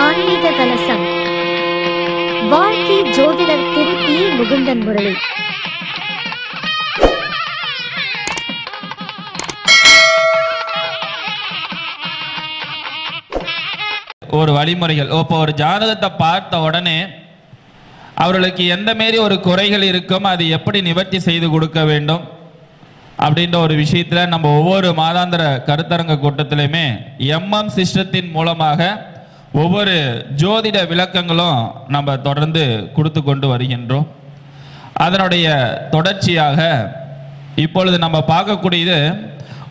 ஆன்மீக கலசம் வாழ்க்கை ஜோதிடர் திரு பி. முகுந்தன் முரளி. ஒரு வழிமுறைகள். இப்போ ஒரு ஜாதகத்தை பார்த்த உடனே அவர்களுக்கு எந்த மாரி ஒரு குறைகள் இருக்கும், அது எப்படி நிவர்த்தி செய்து கொடுக்க வேண்டும் அப்படின்ற ஒரு விஷயத்தில் நம்ம ஒவ்வொரு மாதாந்திர கருத்தரங்க கூட்டத்திலையுமே எம்எம் சிஸ்டத்தின் மூலமாக ஒவ்வொரு ஜோதிட விளக்கங்களும் நம்ம தொடர்ந்து கொடுத்து கொண்டு வருகின்றோம். அதனுடைய தொடர்ச்சியாக இப்பொழுது நம்ம பார்க்கக்கூடியது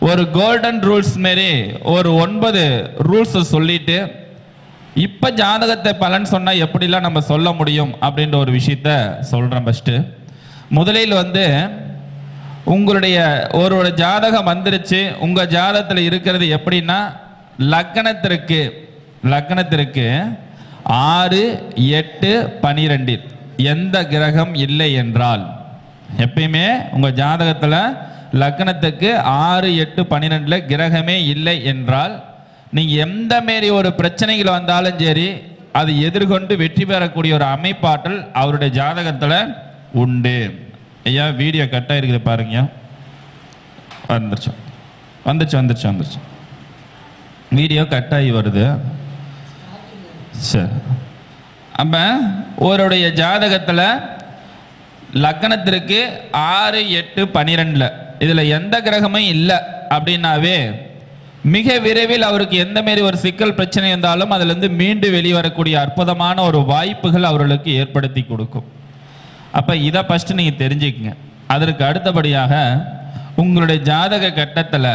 ஒரு கோல்டன் ரூல்ஸ் மாரி ஒரு 9 ரூல்ஸை சொல்லிட்டு இப்போ ஜாதகத்தை பலன் சொன்னால் எப்படிலாம் நம்ம சொல்ல முடியும் அப்படின்ற ஒரு விஷயத்த சொல்கிறேன். ஃபஸ்ட்டு முதலில் உங்களுடைய ஒரு ஜாதகம் வந்துருச்சு. உங்கள் ஜாதகத்தில் இருக்கிறது எப்படின்னா லக்னத்திற்கு 6, 8, 12 எந்த கிரகம் இல்லை என்றால், எப்பயுமே உங்கள் ஜாதகத்தில் லக்னத்துக்கு 6, 8, 12 கிரகமே இல்லை என்றால் நீங்கள் எந்த மாரி ஒரு பிரச்சனைகள் வந்தாலும் சரி அது எதிர்கொண்டு வெற்றி பெறக்கூடிய ஒரு அமைப்பாற்றல் அவருடைய ஜாதகத்தில் உண்டு. ஐயா வீடியோ கட்டாக இருக்குது பாருங்க. வந்துருச்சு வீடியோ கட்டாகி வருது. சரி, அப்போ ஒருடைய ஜாதகத்தில் லக்னத்திற்கு 6, 8, 12 இதில் எந்த கிரகமும் இல்லை அப்படின்னாவே மிக விரைவில் அவருக்கு எந்த மாரி ஒரு சிக்கல் பிரச்சனை இருந்தாலும் அதிலிருந்து மீண்டு வெளிவரக்கூடிய அற்புதமான ஒரு வாய்ப்புகள் அவர்களுக்கு ஏற்படுத்தி கொடுக்கும். அப்போ இதை ஃபஸ்ட்டு நீங்கள் தெரிஞ்சுக்கங்க. அதற்கு அடுத்தபடியாக உங்களுடைய ஜாதக கட்டத்தில்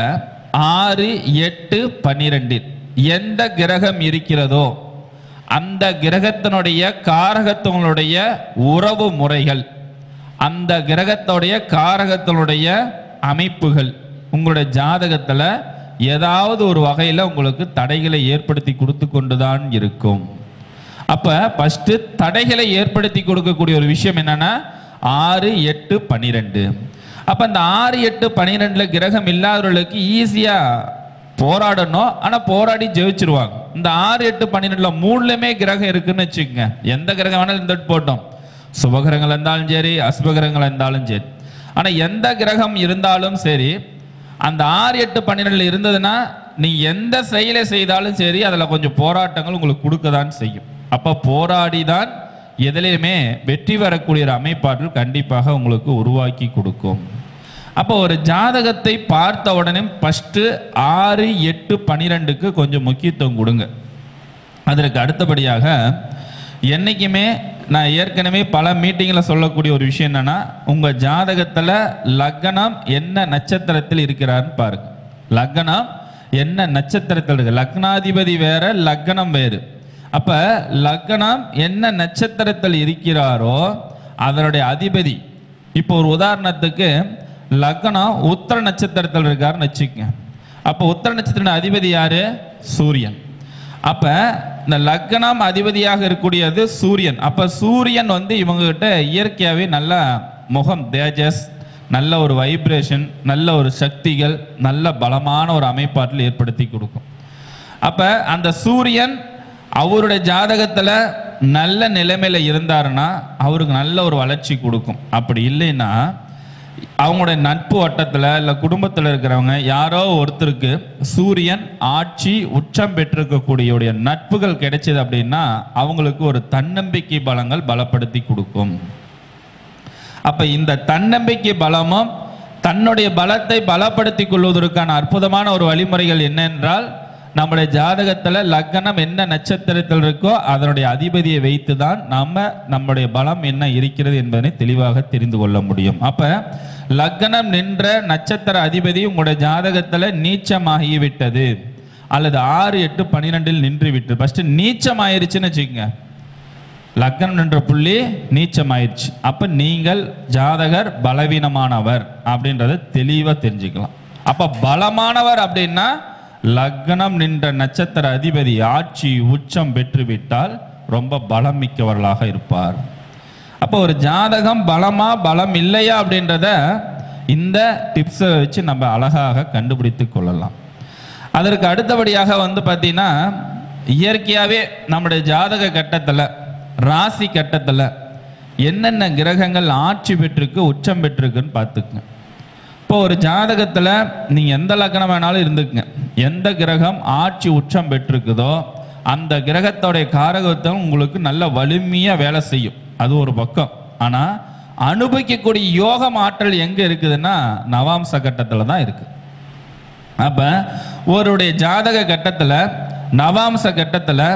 6, 8, 12 எந்த கிரகம் இருக்கிறதோ அந்த கிரகத்தினுடைய காரகத்தினுடைய உறவு முறைகள், அந்த கிரகத்துடைய காரகத்தினுடைய அமைப்புகள் உங்களுடைய ஜாதகத்தில் ஏதாவது ஒரு வகையில் உங்களுக்கு தடைகளை ஏற்படுத்தி கொடுத்து கொண்டுதான் இருக்கும். அப்போ ஃபஸ்ட்டு தடைகளை ஏற்படுத்தி கொடுக்கக்கூடிய ஒரு விஷயம் என்னன்னா 6, 8, 12. அப்போ இந்த 6, 8, 12 கிரகம் இல்லாதவர்களுக்கு ஈஸியாக போராடணும், ஆனால் போராடி ஜெயிச்சிருவாங்க. இந்த 6, 8, 12 3லுமே கிரகம் இருக்குன்னு வச்சுக்கோங்க. எந்த கிரகம் வேணாலும் இருந்துட்டு போட்டோம், சுபகிரகங்கள் இருந்தாலும் சரி அசுபகிரகங்கள் இருந்தாலும் சரி. ஆனால் எந்த கிரகம் இருந்தாலும் சரி அந்த 6, 8, 12 இருந்ததுன்னா நீங்கள் எந்த செயலை செய்தாலும் சரி அதில் கொஞ்சம் போராட்டங்கள் உங்களுக்கு கொடுக்க தான் செய்யும். அப்போ போராடி தான் எதிலையுமே வெற்றி பெறக்கூடிய ஒரு அமைப்பாற்றல் கண்டிப்பாக உங்களுக்கு உருவாக்கி கொடுக்கும். அப்போ ஒரு ஜாதகத்தை பார்த்த உடனே ஃபஸ்ட்டு 6, 8, 12க்கு கொஞ்சம் முக்கியத்துவம் கொடுங்க. அதற்கு அடுத்தபடியாக என்றைக்குமே நான் ஏற்கனவே பல மீட்டிங்கில் சொல்லக்கூடிய ஒரு விஷயம் என்னன்னா, உங்கள் ஜாதகத்தில் லக்னம் என்ன நட்சத்திரத்தில் இருக்கிறார்னு பாருங்க. லக்னம் என்ன நட்சத்திரத்தில் இருக்கு, லக்னாதிபதி வேற லக்னம் வேறு. அப்போ லக்னம் என்ன நட்சத்திரத்தில் இருக்கிறாரோ அதனுடைய அதிபதி, இப்போ ஒரு உதாரணத்துக்கு லக்னம் உத்தர நட்சத்திரத்தில் இருக்காருன்னு வச்சுக்கங்க. அப்போ உத்தர நட்சத்திர அதிபதி யாரு? சூரியன். அப்போ இந்த லக்னம் அதிபதியாக இருக்கக்கூடியது சூரியன். அப்போ சூரியன் இவங்ககிட்ட இயற்கையாகவே நல்ல முகம், தேஜஸ், நல்ல ஒரு வைப்ரேஷன், நல்ல ஒரு சக்திகள், நல்ல பலமான ஒரு அமைப்பாற்றல் ஏற்படுத்தி கொடுக்கும். அப்போ அந்த சூரியன் அவருடைய ஜாதகத்தில் நல்ல நிலைமையில் இருந்தாருன்னா அவருக்கு நல்ல ஒரு வளர்ச்சி கொடுக்கும். அப்படி இல்லைன்னா அவங்களுடைய நட்பு வட்டத்தில் இல்லை குடும்பத்தில் இருக்கிறவங்க யாரோ ஒருத்தருக்கு சூரியன் ஆட்சி உச்சம் பெற்றிருக்கக்கூடிய நட்புகள் கிடைச்சது அப்படின்னா அவங்களுக்கு ஒரு தன்னம்பிக்கை பலங்கள் பலப்படுத்தி கொடுக்கும். அப்போ இந்த தன்னம்பிக்கை பலமும் தன்னுடைய பலத்தை பலப்படுத்தி கொள்வதற்கான அற்புதமான ஒரு வழிமுறைகள் என்னென்றால், நம்முடைய ஜாதகத்தில் லக்னம் என்ன நட்சத்திரத்தில் இருக்கோ அதனுடைய அதிபதியை வைத்து தான் நம்முடைய பலம் என்ன இருக்கிறது என்பதை தெளிவாக தெரிந்து கொள்ள முடியும். அப்போ லக்னம் நின்ற நட்சத்திர அதிபதி உங்களுடைய ஜாதகத்தில் நீச்சமாகிவிட்டது அல்லது 6, 8, 12 நின்று விட்டு, ஃபஸ்ட்டு நீச்சம் ஆயிடுச்சுன்னு வச்சுக்கோங்க. லக்னம் நின்ற புள்ளி நீச்சம் ஆயிடுச்சு. அப்போ நீங்கள் ஜாதகர் பலவீனமானவர் அப்படின்றத தெளிவாக தெரிஞ்சுக்கலாம். அப்போ பலமானவர் அப்படின்னா லக்னம் நின்ற நட்சத்திர அதிபதி ஆட்சி உச்சம் பெற்றுவிட்டால் ரொம்ப பலம் மிக்கவர்களாக இருப்பார். அப்போ ஒரு ஜாதகம் பலமா பலம் இல்லையா அப்படின்றத இந்த டிப்ஸை வச்சு நம்ம அழகாக கண்டுபிடித்து கொள்ளலாம். அதற்கு அடுத்தபடியாக வந்து பார்த்தீங்கன்னா, இயற்கையாகவே நம்முடைய ஜாதக கட்டத்தில் ராசி கட்டத்தில் என்னென்ன கிரகங்கள் ஆட்சி பெற்றிருக்கு உச்சம் பெற்றிருக்குன்னு பார்த்துக்குங்க. இப்போ ஒரு ஜாதகத்தில் நீங்கள் எந்த லக்னம் வேணாலும் இருந்துக்குங்க, எந்த கிரகம் ஆட்சி உச்சம் பெற்றிருக்குதோ அந்த கிரகத்தோடைய காரகத்துவம் உங்களுக்கு நல்ல வலிமையாக வேலை செய்யும். அது ஒரு பக்கம். ஆனால் அனுபவிக்கக்கூடிய யோகம் ஆற்றல் எங்கே இருக்குதுன்னா நவாம்ச கட்டத்தில் தான் இருக்குது. அப்போ ஒருடைய ஜாதக கட்டத்தில் நவாம்ச கட்டத்தில்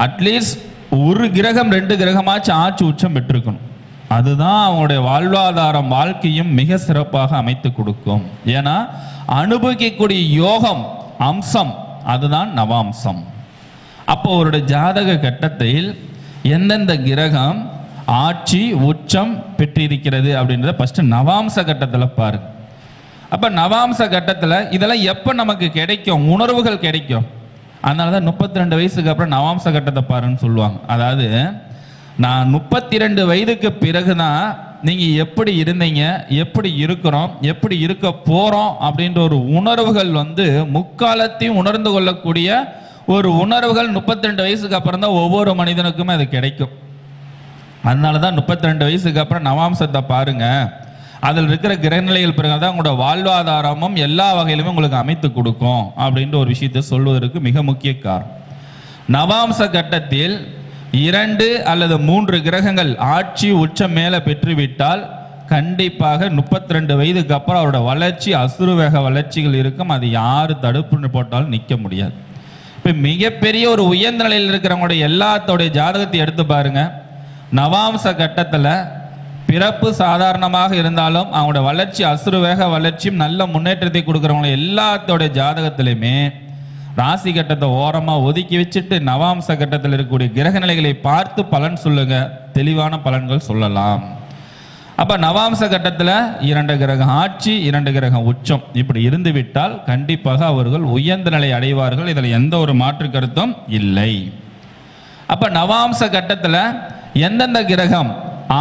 அட்லீஸ்ட் ஒரு கிரகம் 2 கிரகமாச்சும் ஆட்சி உச்சம் பெற்றிருக்கணும். அதுதான் அவங்களுடைய வாழ்வாதாரம் வாழ்க்கையும் மிக சிறப்பாக அமைத்து கொடுக்கும். ஏன்னா அனுபவிக்கக்கூடிய யோகம் அம்சம் அதுதான் நவாம்சம். அப்போ அவருடைய ஜாதக கட்டத்தில் எந்தெந்த கிரகம் ஆட்சி உச்சம் பெற்றிருக்கிறது அப்படின்றத ஃபர்ஸ்ட் நவாம்ச கட்டத்தில் பாருங்க. அப்போ நவாம்ச கட்டத்தில் இதெல்லாம் எப்போ நமக்கு கிடைக்கும், உணர்வுகள் கிடைக்கும். அதனால தான் 32 வயசுக்கு அப்புறம் நவாம்ச கட்டத்தை பாருன்னு சொல்லுவாங்க. அதாவது நான் 32 வயதுக்கு பிறகு தான் நீங்கள் எப்படி இருந்தீங்க, எப்படி இருக்கிறோம், எப்படி இருக்க போகிறோம் அப்படின்ற ஒரு உணர்வுகள் வந்து முக்காலத்தையும் உணர்ந்து கொள்ளக்கூடிய ஒரு உணர்வுகள் 32 வயசுக்கு அப்புறம் தான் ஒவ்வொரு மனிதனுக்குமே அது கிடைக்கும். அதனால தான் 32 வயசுக்கு அப்புறம் நவாம்சத்தை பாருங்க. அதில் இருக்கிற கிரகநிலைகள் பிறகு தான் உங்களோட வாழ்வாதாரமும் எல்லா வகையிலுமே உங்களுக்கு அமைத்து கொடுக்கும் அப்படின்ற ஒரு விஷயத்தை சொல்வதற்கு மிக முக்கிய காரணம். நவாம்ச கட்டத்தில் 2 அல்லது 3 கிரகங்கள் ஆட்சி உச்சம் மேலே பெற்றுவிட்டால் கண்டிப்பாக 32 வயதுக்கு அப்புறம் அவரோட வளர்ச்சி அசுரவேக வளர்ச்சிகள் இருக்கும். அது யார் தடுப்புன்னு போட்டாலும் நிற்க முடியாது. இப்போ மிகப்பெரிய ஒரு உயர்ந்த நிலையில் இருக்கிறவங்களுடைய எல்லாத்தோடைய ஜாதகத்தை எடுத்து பாருங்க. நவாம்ச கட்டத்தில் பிறப்பு சாதாரணமாக இருந்தாலும் அவங்களோட வளர்ச்சி அசுரவேக வளர்ச்சியும் நல்ல முன்னேற்றத்தை கொடுக்குறவங்க எல்லாத்தோடைய ஜாதகத்திலையுமே ராசி கட்டத்தை ஓரமாக ஒதுக்கி வச்சுட்டு நவாம்ச கட்டத்தில் இருக்கக்கூடிய கிரக நிலைகளை பார்த்து பலன் சொல்லுங்க, தெளிவான பலன்கள் சொல்லலாம். அப்போ நவாம்ச கட்டத்தில் 2 கிரகம் ஆட்சி 2 கிரகம் உச்சம் இப்படி இருந்து விட்டால் கண்டிப்பாக அவர்கள் உயர்ந்த நிலை அடைவார்கள். இதில் எந்த ஒரு மாற்று கருத்தும் இல்லை. அப்போ நவாம்ச கட்டத்தில் எந்தெந்த கிரகம்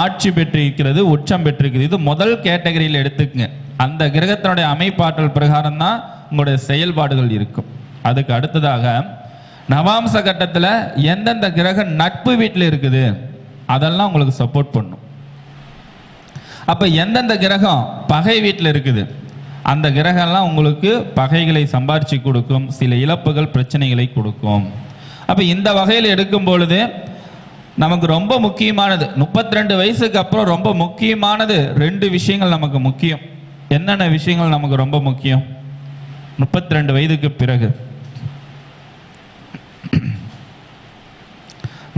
ஆட்சி பெற்றிருக்கிறது உச்சம் பெற்றிருக்கிறது இது முதல் கேட்டகரியில் எடுத்துக்குங்க. அந்த கிரகத்தினுடைய அமைப்பாற்றல் பிரகாரம் தான் உங்களுடைய செயல்பாடுகள் இருக்கும். அதுக்கு அடுத்ததாக நவாம்ச கட்டத்தில் எந்தெந்த கிரகம் நட்பு வீட்டில் இருக்குது அதெல்லாம் உங்களுக்கு சப்போர்ட் பண்ணும். அப்போ எந்தெந்த கிரகம் பகை வீட்டில் இருக்குது அந்த கிரகம்லாம் உங்களுக்கு பகைகளை சம்பாரிச்சு கொடுக்கும், சில இழப்புகள் பிரச்சனைகளை கொடுக்கும். அப்போ இந்த வகையில் எடுக்கும் பொழுது நமக்கு ரொம்ப முக்கியமானது 32 வயசுக்கு அப்புறம் ரொம்ப முக்கியமானது 2 விஷயங்கள் நமக்கு முக்கியம். என்னென்ன விஷயங்கள் நமக்கு ரொம்ப முக்கியம்? 32 வயதுக்கு பிறகு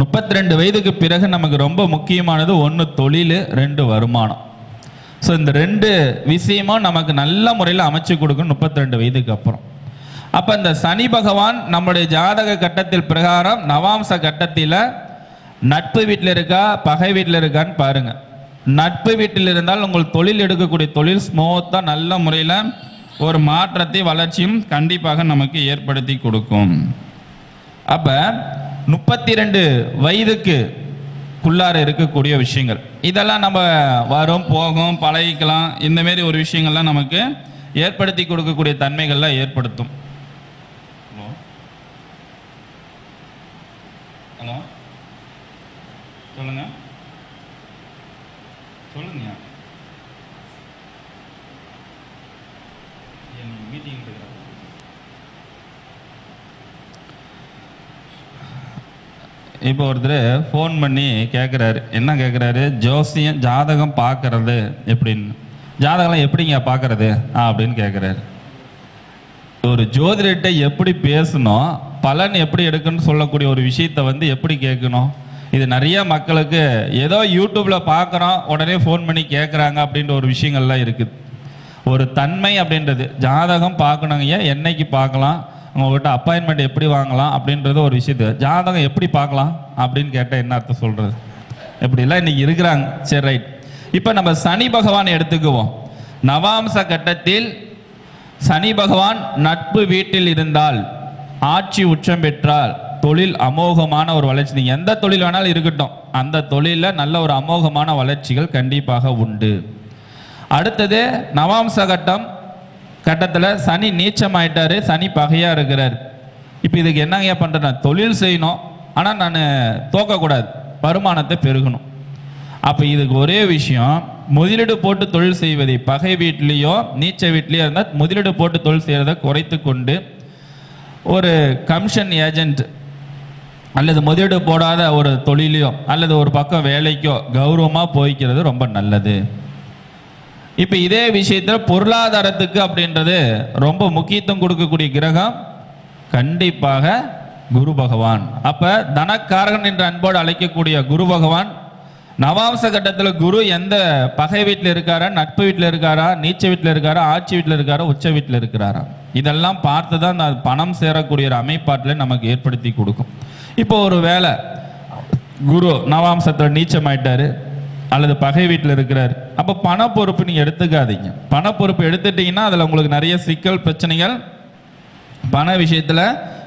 32 வயதுக்கு பிறகு நமக்கு ரொம்ப முக்கியமானது 1 தொழில், 2 வருமானம். ஸோ இந்த 2 விஷயமும் நமக்கு நல்ல முறையில் அமைச்சு கொடுக்கும் 32 வயதுக்கு அப்புறம். அப்போ இந்த சனி பகவான் நம்முடைய ஜாதக கட்டத்தில் பிரகாரம் நவாம்ச கட்டத்தில் நட்பு வீட்டில் இருக்கா பகை வீட்டில் இருக்கான்னு பாருங்க. நட்பு வீட்டில் இருந்தால் உங்கள் தொழில் எடுக்கக்கூடிய தொழில் ஸ்மூத்தாக நல்ல முறையில் ஒரு மாற்றத்தை வளர்ச்சியும் கண்டிப்பாக நமக்கு ஏற்படுத்தி கொடுக்கும். அப்போ 32 வயதுக்குள்ளார இருக்கக்கூடிய விஷயங்கள் இதெல்லாம் நம்ம வரும் போகும் பழகிக்கலாம், இந்தமாரி ஒரு விஷயங்கள்லாம் நமக்கு ஏற்படுத்தி கொடுக்கக்கூடிய தன்மைகள்லாம் ஏற்படுத்தும். ஹலோ சொல்லுங்க சொல்லுங்க. மீட்டிங் இப்போ ஒருத்தர் ஃபோன் பண்ணி கேட்குறாரு, என்ன கேட்குறாரு, ஜோசியம் ஜாதகம் பார்க்கறது எப்படின்னு, ஜாதகம்லாம் எப்படிங்க பார்க்கறது அப்படின்னு கேட்குறாரு. ஒரு ஜோதிடத்தை எப்படி பேசணும், பலன் எப்படி எடுக்கணும்னு சொல்லக்கூடிய ஒரு விஷயத்தை வந்து எப்படி கேட்கணும், இது நிறைய மக்களுக்கு ஏதோ யூடியூப்பில் பார்க்குறோம் உடனே ஃபோன் பண்ணி கேட்குறாங்க அப்படின்ற ஒரு விஷயங்கள்லாம் இருக்குது. ஒரு தன்மை அப்படின்றது ஜாதகம் பார்க்கணுங்க, என்னைக்கு பார்க்கலாம், உங்கள்கிட்ட அப்பாயின்மெண்ட் எப்படி வாங்கலாம் அப்படின்றது ஒரு விஷயத்து. ஜாதகம் எப்படி பார்க்கலாம் அப்படின்னு கேட்டால் என்ன அர்த்தம் சொல்கிறது, இப்படிலாம் இன்றைக்கி இருக்கிறாங்க. சரி ரைட். இப்போ நம்ம சனி பகவான் எடுத்துக்குவோம். நவாம்ச கட்டத்தில் சனி பகவான் நட்பு வீட்டில் இருந்தால் ஆட்சி உச்சம் பெற்றால் தொழில் அமோகமான ஒரு வளர்ச்சி. நீங்கள் எந்த தொழில் வேணாலும் இருக்கட்டும், அந்த தொழிலில் நல்ல ஒரு அமோகமான வளர்ச்சிகள் கண்டிப்பாக உண்டு. அடுத்தது நவாம்ச கட்டம் கட்டத்தில் சனி நீச்சமாயிட்டாரு, சனி பகையாக இருக்கிறார். இப்போ இதுக்கு என்னங்க பண்ணுறேன், தொழில் செய்யணும், ஆனால் நான் தோக்கக்கூடாது, வருமானத்தை பெருகணும். அப்போ இதுக்கு ஒரே விஷயம், முதலீடு போட்டு தொழில் செய்வதை, பகை வீட்லேயோ நீச்ச வீட்லேயோ இருந்தால் முதலீடு போட்டு தொழில் செய்கிறத குறைத்து கொண்டு ஒரு கமிஷன் ஏஜென்ட் அல்லது முதலீடு போடாத ஒரு தொழிலையோ அல்லது ஒரு பக்கம் வேலைக்கோ கௌரவமாக போய்க்கிறது ரொம்ப நல்லது. இப்போ இதே விஷயத்தில் பொருளாதாரத்துக்கு அப்படின்றது ரொம்ப முக்கியத்துவம் கொடுக்கக்கூடிய கிரகம் கண்டிப்பாக குரு பகவான். அப்போ தனக்காரகன் என்ற அன்போடு அழைக்கக்கூடிய குரு பகவான் நவாம்ச கட்டத்தில் குரு எந்த பகை வீட்டில் இருக்காரா, நட்பு வீட்டில் இருக்காரா, நீச்ச வீட்டில் இருக்காரா, ஆட்சி வீட்டில் இருக்காரா, உச்ச வீட்டில் இருக்கிறாரா, இதெல்லாம் பார்த்து தான் அந்த பணம் சேரக்கூடிய ஒரு அமைப்பாட்டில் நமக்கு ஏற்படுத்தி கொடுக்கும். இப்போ ஒரு வேளை குரு நவாம்சத்தில் நீச்சமாயிட்டாரு அல்லது பகை வீட்டில் இருக்கிறார், அப்போ பண பொறுப்பு நீங்கள் எடுத்துக்காதீங்க. பண பொறுப்பு எடுத்துட்டீங்கன்னா அதில் உங்களுக்கு நிறைய சிக்கல் பிரச்சனைகள், பண விஷயத்தில்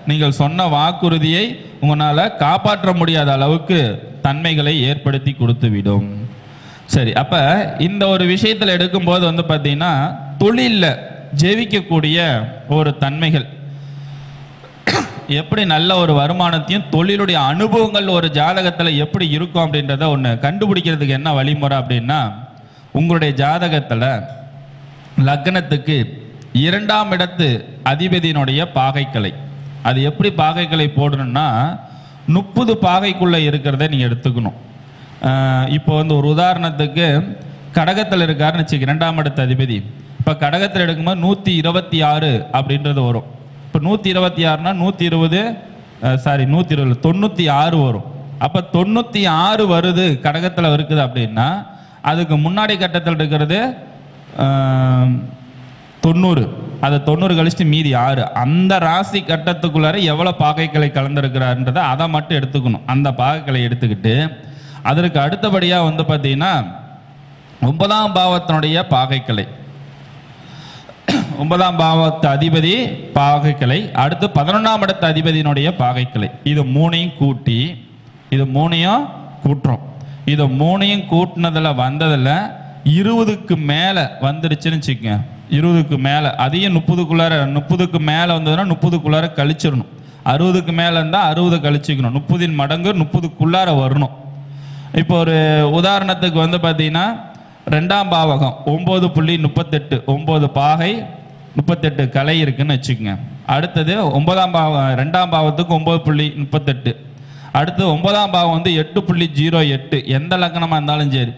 நீங்கள் சொன்ன வாக்குறுதியை உங்களால் காப்பாற்ற முடியாத அளவுக்கு தன்மைகளை ஏற்படுத்தி கொடுத்து விடும். சரி, அப்போ இந்த ஒரு விஷயத்தில் எடுக்கும்போது வந்து பார்த்தீங்கன்னா தொழிலில் ஜெயிக்கக்கூடிய ஒரு தன்மைகள், எப்படி நல்ல ஒரு வருமானத்தையும் தொழிலுடைய அனுபவங்கள் ஒரு ஜாதகத்தில் எப்படி இருக்கும் அப்படின்றத ஒன்று கண்டுபிடிக்கிறதுக்கு என்ன வழிமுறை அப்படின்னா, உங்களுடைய ஜாதகத்தில் லக்னத்துக்கு 2ஆம் இடத்து அதிபதியினுடைய பாகைக்கலை, அது எப்படி பாகைக்கலை போடணும்னா 30 பாகைக்குள்ளே இருக்கிறத நீங்கள் எடுத்துக்கணும். இப்போ வந்து ஒரு உதாரணத்துக்கு கடகத்தில் இருக்காருன்னு வச்சுக்க, 2ஆம் இடத்து அதிபதி. இப்போ கடகத்தில் எடுக்கும்போது 126 அப்படின்றது வரும். இப்போ 126னா 96 வரும். அப்போ 96 வருது கடகத்தில் இருக்குது அப்படின்னா அதுக்கு முன்னாடி கட்டத்தில் இருக்கிறது 90, அதை 90 கழிச்சுட்டு மீதி 6. அந்த ராசி கட்டத்துக்குள்ளார எவ்வளோ பாகைக்கலை கலந்துருக்கிறாருன்றதை அதை மட்டும் எடுத்துக்கணும். அந்த பாகைக்கலை எடுத்துக்கிட்டு அதற்கு அடுத்தபடியாக வந்து பார்த்தீங்கன்னா 9ஆம் பாவத்தினுடைய பாகைக்கலை, 9ஆம் பாவத்து அதிபதி பாகைக்கலை, அடுத்து 11ஆம் இடத்து அதிபதியினுடைய பாகைக்கலை, இது 3ஐயும் கூட்டி, இது 3ஐயும் கூட்டுறோம். இது 3ஐயும் கூட்டினதில் வந்ததில் 20க்கு மேலே வந்துருச்சுன்னு வச்சுக்கோங்க. 20க்கு மேலே, அதையும் 30க்கு மேலே வந்ததுன்னா 30க்குள்ளார கழிச்சிடணும். 60க்கு மேலே இருந்தால் 60 கழிச்சிக்கணும். 30 மடங்கு 30க்குள்ளார வரணும். இப்போ ஒரு உதாரணத்துக்கு வந்து பார்த்தீங்கன்னா 2ஆம் பாவகம் 9.38, 9 பாகை 38 கலை இருக்குன்னு வச்சுக்கோங்க. அடுத்தது 9ஆம் பாவம் 2ஆம் பாவத்துக்கு 9.38, அடுத்து 9ஆம் பாவம் வந்து 8.08, எந்த லக்னமாக இருந்தாலும் சரி.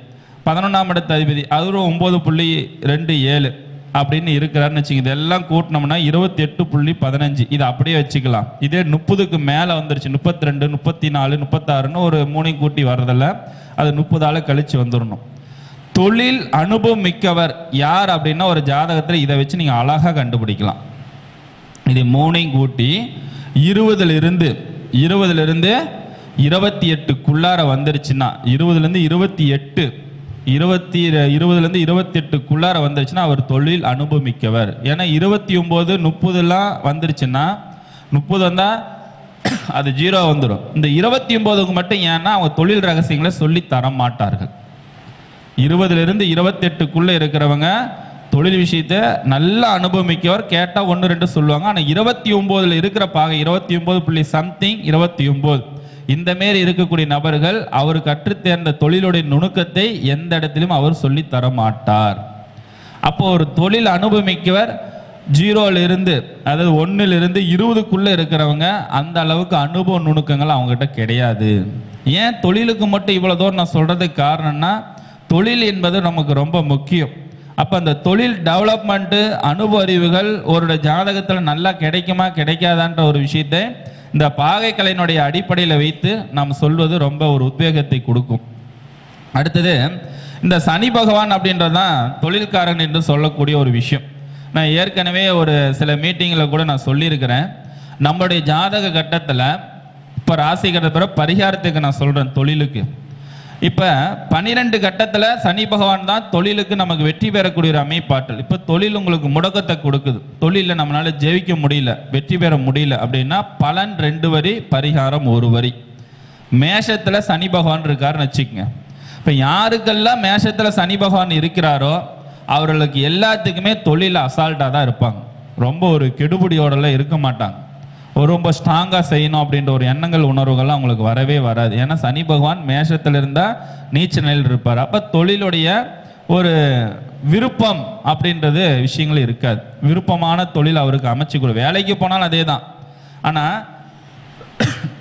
11ஆம் இடத்து அதிபதி அதுவும் 9.27 அப்படின்னு இருக்கிறாருன்னு வச்சுக்கோங்க. இதெல்லாம் கூட்டினோம்னா 28.15, இதை அப்படியே வச்சுக்கலாம். இதே 30க்கு மேலே வந்துருச்சு, 32, 34, 36ன்னு ஒரு 3 கூட்டி வர்றதில்ல, அது 30ஆல் கழிச்சு வந்துடணும். தொழில் அனுபவம் மிக்கவர் யார் அப்படின்னா ஒரு ஜாதகத்தில் இதை வச்சு நீங்கள் அழகாக கண்டுபிடிக்கலாம். இது 3ஐயும் கூட்டி 20லிருந்து 28க்குள்ளார வந்துருச்சுன்னா, 20லேருந்து 28, 20லேருந்து 28க்குள்ளார வந்துருச்சுன்னா அவர் தொழில் அனுபவமிக்கவர். ஏன்னா 29, 30லாம் வந்துருச்சுன்னா 30 வந்தால் அது 0 வந்துடும். இந்த 29க்கு மட்டும் ஏன்னா அவங்க தொழில் ரகசியங்களை சொல்லி தர மாட்டார்கள். 20லேருந்து 28க்குள்ளே இருக்கிறவங்க தொழில் விஷயத்தை நல்ல அனுபவமிக்கவர், கேட்டால் 1, 2 சொல்லுவாங்க. ஆனால் 29ல் இருக்கிற பாக 29.something இந்த மாரி இருக்கக்கூடிய நபர்கள் அவர் கற்றுத்தேர்ந்த தொழிலுடைய நுணுக்கத்தை எந்த இடத்திலும் அவர் சொல்லி தர மாட்டார். அப்போ ஒரு தொழில் அனுபவமிக்கவர் 0லிருந்து, அதாவது 1லிருந்து 20க்குள்ளே இருக்கிறவங்க அந்த அளவுக்கு அனுபவ நுணுக்கங்கள் அவங்ககிட்ட கிடையாது. ஏன் தொழிலுக்கு மட்டும் இவ்வளோ தூரம் நான் சொல்கிறதுக்கு காரணம்னா, தொழில் என்பது நமக்கு ரொம்ப முக்கியம். அப்போ அந்த தொழில் டெவலப்மெண்ட்டு அனுபவ அறிவுகள் ஒரு ஜாதகத்தில் நல்லா கிடைக்குமா கிடைக்காதான்ற ஒரு விஷயத்தை இந்த பாகைக்கலையினுடைய அடிப்படையில் வைத்து நாம் சொல்வது ரொம்ப ஒரு உத்வேகத்தை கொடுக்கும். அடுத்தது இந்த சனி பகவான் அப்படின்றதான் தொழில்காரன் என்று சொல்லக்கூடிய ஒரு விஷயம். நான் ஏற்கனவே ஒரு சில மீட்டிங்கில் கூட நான் சொல்லியிருக்கிறேன். நம்மளுடைய ஜாதக கட்டத்தில் இப்போ ராசி கட்டத்தில் பரிகாரத்துக்கு நான் சொல்கிறேன் தொழிலுக்கு. இப்போ 12 கட்டத்தில் சனி பகவான் தான் தொழிலுக்கு நமக்கு வெற்றி பெறக்கூடிய ஒரு அமைப்பாற்றல். இப்போ தொழில் உங்களுக்கு முடக்கத்தை கொடுக்குது, தொழிலில் நம்மளால் ஜெயிக்க முடியல, வெற்றி பெற முடியல அப்படின்னா பலன் 2 வரி, பரிகாரம் 1 வரி. மேஷத்தில் சனி பகவான் இருக்காருன்னு வச்சுக்கோங்க. இப்போ யாருக்கெல்லாம் மேஷத்தில் சனி பகவான் இருக்கிறாரோ அவர்களுக்கு எல்லாத்துக்குமே தொழில் அசால்ட்டாக தான் இருப்பாங்க. ரொம்ப ஒரு கெடுபிடியோடலாம் இருக்க மாட்டாங்க. ரொம்ப ஸ்ட்ராங்காக செய்யணும் அப்படின்ற ஒரு எண்ணங்கள் உணர்வுகள்லாம் அவங்களுக்கு வரவே வராது. ஏன்னா சனி பகவான் மேஷத்தில் இருந்தால் நீச்ச நிலையில் இருப்பார். அப்போ தொழிலுடைய ஒரு விருப்பம் அப்படின்றது விஷயங்கள் இருக்காது. விருப்பமான தொழில் அவருக்கு அமைச்சு கொடு. வேலைக்கு போனாலும் அதே தான். ஆனால்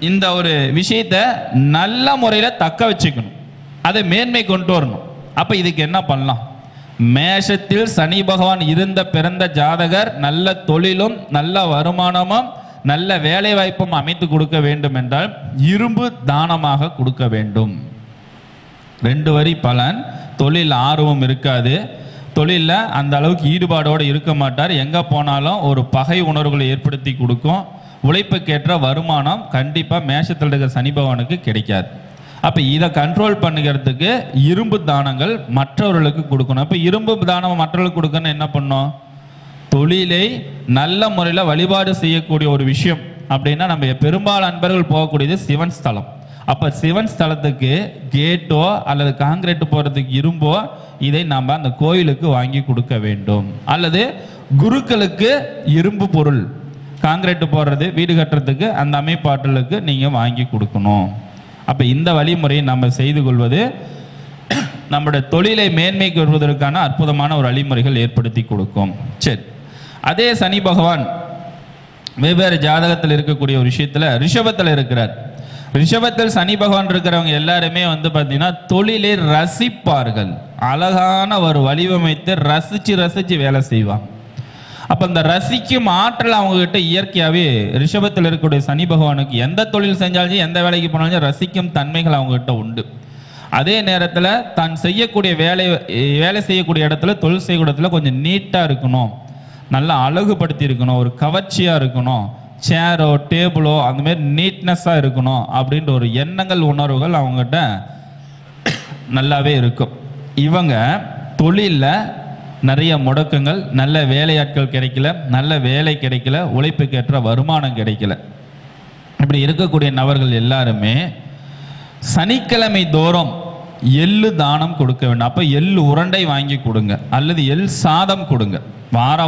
இந்த ஒரு விஷயத்தை நல்ல முறையில் தக்க வச்சுக்கணும், அதை மேன்மை கொண்டு வரணும். அப்போ இதுக்கு என்ன பண்ணலாம்? மேஷத்தில் சனி பகவான் இருந்த பிறந்த ஜாதகர் நல்ல தொழிலும் நல்ல வருமானமும் நல்ல வேலை வாய்ப்பும் அமைத்து கொடுக்க வேண்டும் என்றால் இரும்பு தானமாக கொடுக்க வேண்டும். 2 வரி பலன். தொழில் ஆர்வம் இருக்காது, தொழிலில் அந்த அளவுக்கு ஈடுபாடோடு இருக்க மாட்டார். எங்கே போனாலும் ஒரு பகை உணர்வுகளை ஏற்படுத்தி கொடுக்கும். உழைப்புக்கேற்ற வருமானம் கண்டிப்பாக மேஷத்தில் இருக்கிற சனி பகவானுக்கு கிடைக்காது. அப்போ இதை கண்ட்ரோல் பண்ணுகிறதுக்கு இரும்பு தானங்கள் மற்றவர்களுக்கு கொடுக்கணும். அப்போ இரும்பு தானம் மற்றவர்களுக்கு கொடுக்கணும் என்ன பண்ணோம்? தொழிலை நல்ல முறையில் வழிபாடு செய்யக்கூடிய ஒரு விஷயம் அப்படின்னா நம்ம பெரும்பாலான நண்பர்கள் போகக்கூடியது சிவன் ஸ்தலம். அப்போ சிவன் ஸ்தலத்துக்கு கேட்டோ அல்லது காங்கிரீட் போகிறதுக்கு இரும்போ இதை நாம் அந்த கோயிலுக்கு வாங்கி கொடுக்க வேண்டும். அல்லது குருக்களுக்கு இரும்பு பொருள் காங்கிரீட் போடுறது வீடு கட்டுறதுக்கு அந்த அமைப்பாற்றலுக்கு நீங்கள் வாங்கி கொடுக்கணும். அப்போ இந்த வழிமுறையை நம்ம செய்து கொள்வது நம்முடைய தொழிலை மேன்மைக்கு வருவதற்கான அற்புதமான ஒரு வழிமுறைகள் ஏற்படுத்தி கொடுக்கும். சரி, அதே சனி பகவான் வெவ்வேறு ஜாதகத்தில் இருக்கக்கூடிய ஒரு விஷயத்தில் ரிஷபத்தில் இருக்கிறார். ரிஷபத்தில் சனி பகவான் இருக்கிறவங்க எல்லாருமே பார்த்தீங்கன்னா தொழிலை ரசிப்பார்கள். அழகான ஒரு வடிவமைத்து ரசித்து வேலை செய்வாங்க. அப்போ இந்த ரசிக்கும் ஆற்றல் அவங்ககிட்ட இயற்கையாகவே ரிஷபத்தில் இருக்கக்கூடிய சனி பகவானுக்கு எந்த தொழில் செஞ்சாலும் எந்த வேலைக்கு போனாலும் ரசிக்கும் தன்மைகள் அவங்ககிட்ட உண்டு. அதே நேரத்தில் தான் செய்யக்கூடிய வேலை செய்யக்கூடிய இடத்துல தொழில் செய்யக்கூடிய இடத்துல கொஞ்சம் நீட்டாக இருக்கணும், நல்லா அழகுபடுத்தி இருக்கணும், ஒரு கவர்ச்சியாக இருக்கணும், சேரோ டேபிளோ அந்தமாரி நீட்னஸாக இருக்கணும் அப்படின்ற ஒரு எண்ணங்கள் உணர்வுகள் அவங்ககிட்ட நல்லாவே இருக்கும். இவங்க தொழிலில் நிறைய முடக்கங்கள், நல்ல வேலையாட்கள் கிடைக்கல, நல்ல வேலை கிடைக்கல, உழைப்புக்கேற்ற வருமானம் கிடைக்கல. இப்படி இருக்கக்கூடிய நபர்கள் எல்லாருமே சனிக்கிழமை தோறும் எள்ளு தானம் கொடுக்க வேண்டும். அப்போ எள்ளு உருண்டை வாங்கி கொடுங்க அல்லது எள் சாதம் கொடுங்க.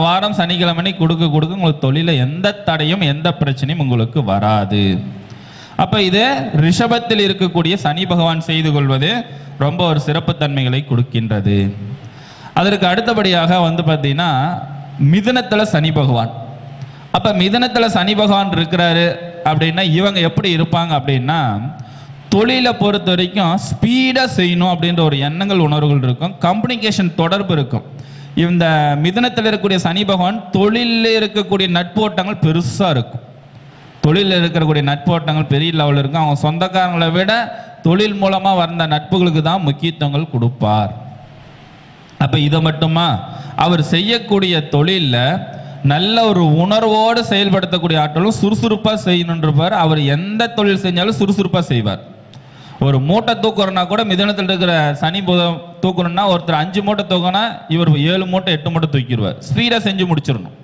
வாரம் சனிக்கிழமை கொடுக்க உங்களுக்கு தொழில எந்த தடையும் எந்த பிரச்சனையும் உங்களுக்கு வராது. அப்போ இது ரிஷபத்தில் இருக்கக்கூடிய சனி பகவான் செய்து கொள்வது ரொம்ப ஒரு சிறப்பு தன்மைகளை கொடுக்கின்றது. அதற்கு அடுத்தபடியாக பார்த்தீங்கன்னா மிதுனத்தில் சனி பகவான். அப்போ மிதுனத்தில் சனி பகவான் இருக்கிறாரு அப்படின்னா இவங்க எப்படி இருப்பாங்க அப்படின்னா தொழிலை பொறுத்த வரைக்கும் ஸ்பீடாக செய்யணும் அப்படின்ற ஒரு எண்ணங்கள் உணர்வுகள் இருக்கும், கம்யூனிகேஷன் தொடர்பு இருக்கும். இந்த மிதுனத்தில் இருக்கக்கூடிய சனி பகவான் தொழிலில் இருக்கக்கூடிய நட்போட்டங்கள் பெருசாக இருக்கும். தொழிலில் இருக்கக்கூடிய நட்போட்டங்கள் பெரிய லெவலில் இருக்கும். அவங்க சொந்தக்காரங்களை விட தொழில் மூலமாக வந்த நட்புகளுக்கு தான் முக்கியத்துவங்கள் கொடுப்பார். அப்போ இதை மட்டுமா அவர் செய்யக்கூடிய தொழிலில் நல்ல ஒரு உணர்வோடு செயல்படுத்தக்கூடிய ஆற்றலும் சுறுசுறுப்பாக செய்யணுன்றப்பார். அவர் எந்த தொழில் செஞ்சாலும் சுறுசுறுப்பாக செய்வார். ஒரு மூட்டை தூக்குறனா கூட மிதுனத்தில் இருக்கிற சனி புதன் தூக்கணும்னா ஒருத்தர் 5 மூட்டை தூக்கினா இவர் 7 மூட்டை 8 மூட்டை தூக்கிடுவார். ஸ்பீடாக செஞ்சு முடிச்சிடணும்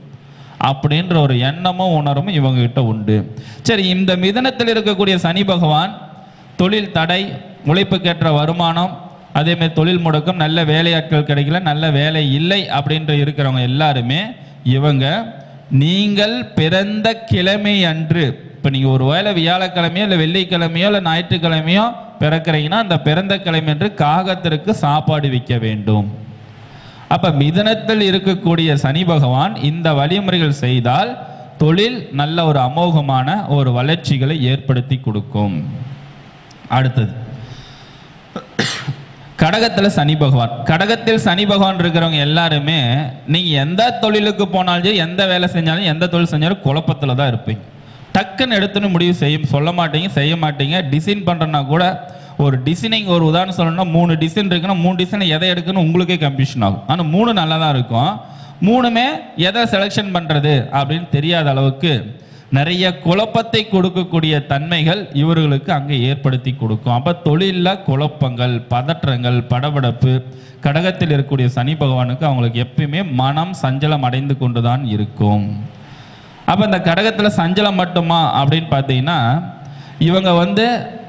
அப்படின்ற ஒரு எண்ணமும் உணர்வும் இவங்க கிட்ட உண்டு. சரி, இந்த மிதுனத்தில் இருக்கக்கூடிய சனி பகவான் தொழில் தடை, உழைப்புக்கேற்ற வருமானம், அதேமாதிரி தொழில் முடக்கம், நல்ல வேலையாட்கள் கிடைக்கல, நல்ல வேலை இல்லை அப்படின்ற இருக்கிறவங்க எல்லாருமே இவங்க நீங்கள் பிறந்த கிழமை அன்று, இப்போ நீங்கள் ஒரு வேளை வியாழக்கிழமையோ இல்லை வெள்ளிக்கிழமையோ இல்லை ஞாயிற்றுக்கிழமையோ பிறக்கிறீங்கன்னா அந்த பிறந்த கிழமை அன்று காகத்திற்கு சாப்பாடு வைக்க வேண்டும். அப்போ மிதுனத்தில் இருக்கக்கூடிய சனி பகவான் இந்த வழிமுறைகள் செய்தால் தொழில் நல்ல ஒரு அமோகமான ஒரு வளர்ச்சிகளை ஏற்படுத்தி கொடுக்கும். அடுத்தது கடகத்தில் சனி பகவான். கடகத்தில் சனி பகவான் இருக்கிறவங்க எல்லாருமே நீங்கள் எந்த தொழிலுக்கு போனாலும் எந்த வேலை செஞ்சாலும் எந்த தொழில் செஞ்சாலும் குழப்பத்தில் தான் இருப்பீங்க. டக்குன்னு எடுத்துன்னு முடிவு சொல்ல மாட்டீங்க, செய்ய மாட்டீங்க. டிசைன் பண்ணுறனா கூட ஒரு டிசைனிங் ஒரு உதாரணம் சொல்லணும்னா 3 டிசைன் இருக்குன்னா 3 டிசைனை எதை எடுக்கணும் உங்களுக்கே கன்ஃபியூஷன் ஆகும். ஆனால் 3 நல்லா தான் இருக்கும். 3மே எதை செலெக்ஷன் பண்ணுறது அப்படின்னு தெரியாத அளவுக்கு நிறைய குழப்பத்தை கொடுக்கக்கூடிய தன்மைகள் இவர்களுக்கு அங்கே ஏற்படுத்தி கொடுக்கும். அப்போ தொழிலில் குழப்பங்கள், பதற்றங்கள், படபடப்பு கடகத்தில் இருக்கக்கூடிய சனி பகவானுக்கு அவங்களுக்கு எப்பயுமே மனம் சஞ்சலம் அடைந்து கொண்டு தான் இருக்கும். அப்போ இந்த கடகத்தில் சஞ்சலம் மட்டுமா அப்படின்னு பார்த்தீங்கன்னா இவங்க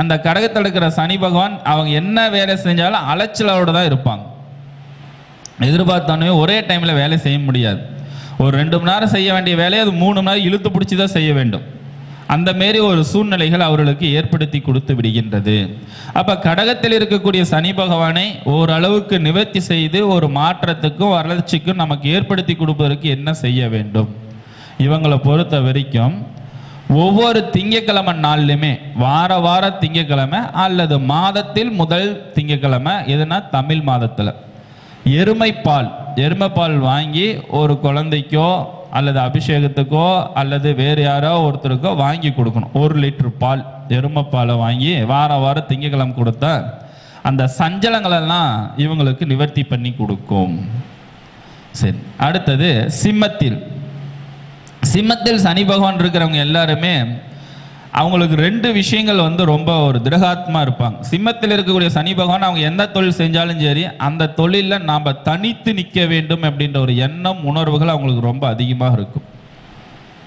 அந்த கடகத்தில் இருக்கிற சனி பகவான் அவங்க என்ன வேலை செஞ்சாலும் அலைச்சலோடு தான் இருப்பாங்க. எதிர்பார்த்தானே ஒரே டைமில் வேலை செய்ய முடியாது. ஒரு 2 மணி நேரம் செய்ய வேண்டிய வேலையை அது 3 மணி நேரம் இழுத்து பிடிச்சி தான் செய்ய வேண்டும். அந்த மாரி ஒரு சூழ்நிலைகள் அவர்களுக்கு ஏற்படுத்தி கொடுத்து விடுகின்றது. அப்போ கடகத்தில் இருக்கக்கூடிய சனி பகவானை ஓரளவுக்கு நிவர்த்தி செய்து ஒரு மாற்றத்துக்கும் வளர்ச்சிக்கும் நமக்கு ஏற்படுத்தி கொடுப்பதற்கு என்ன செய்ய வேண்டும்? இவங்களை பொறுத்த வரைக்கும் ஒவ்வொரு திங்கக்கிழமை நாள்லையுமே வார திங்கக்கிழமை அல்லது மாதத்தில் முதல் திங்கக்கிழமை, எதுனா தமிழ் மாதத்தில் எருமைப்பால் வாங்கி ஒரு குழந்தைக்கோ அல்லது அபிஷேகத்துக்கோ அல்லது வேறு யாரோ ஒருத்தருக்கோ வாங்கி கொடுக்கணும். 1 லிட்டர் பால், எருமைப்பாலை வாங்கி வார திங்கக்கிழமை கொடுத்தா அந்த சஞ்சலங்களெல்லாம் இவங்களுக்கு நிவர்த்தி பண்ணி கொடுக்கும். சரி, அடுத்தது சிம்மத்தில் சனி பகவான் இருக்கிறவங்க எல்லாருமே அவங்களுக்கு 2 விஷயங்கள் ரொம்ப ஒரு திரகாத்மா இருப்பாங்க. சிம்மத்தில் இருக்கக்கூடிய சனி பகவான் அவங்க எந்த தொழில் செஞ்சாலும் சரி அந்த தொழிலில் நாம் தனித்து நிற்க வேண்டும் அப்படின்ற ஒரு எண்ணம், உணர்வுகள் அவங்களுக்கு ரொம்ப அதிகமாக இருக்கும்.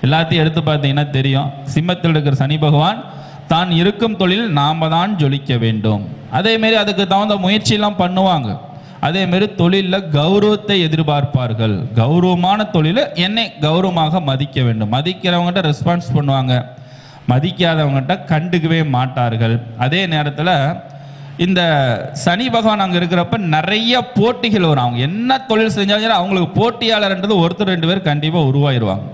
எல்லாத்தையும் எடுத்து பார்த்தீங்கன்னா தெரியும், சிம்மத்தில் இருக்கிற சனி பகவான் தான் இருக்கும் தொழில் நாம் தான் ஜொலிக்க வேண்டும். அதேமாரி அதுக்கு தகுந்த முயற்சியெல்லாம் பண்ணுவாங்க. அதேமாரி தொழிலில் கௌரவத்தை எதிர்பார்ப்பார்கள். கௌரவமான தொழிலை என்னை கௌரவமாக மதிக்க வேண்டும். மதிக்கிறவங்ககிட்ட ரெஸ்பான்ஸ் பண்ணுவாங்க, மதிக்காதவங்ககிட்ட கண்டுக்கவே மாட்டார்கள். அதே நேரத்தில் இந்த சனி பகவான் அங்கே இருக்கிறப்ப நிறைய போட்டிகள் வரும். அவங்க என்ன தொழில் செஞ்சாலும் அவங்களுக்கு போட்டியாளர்ன்றது ஒருத்தர் 2 பேர் கண்டிப்பாக உருவாயிருவாங்க.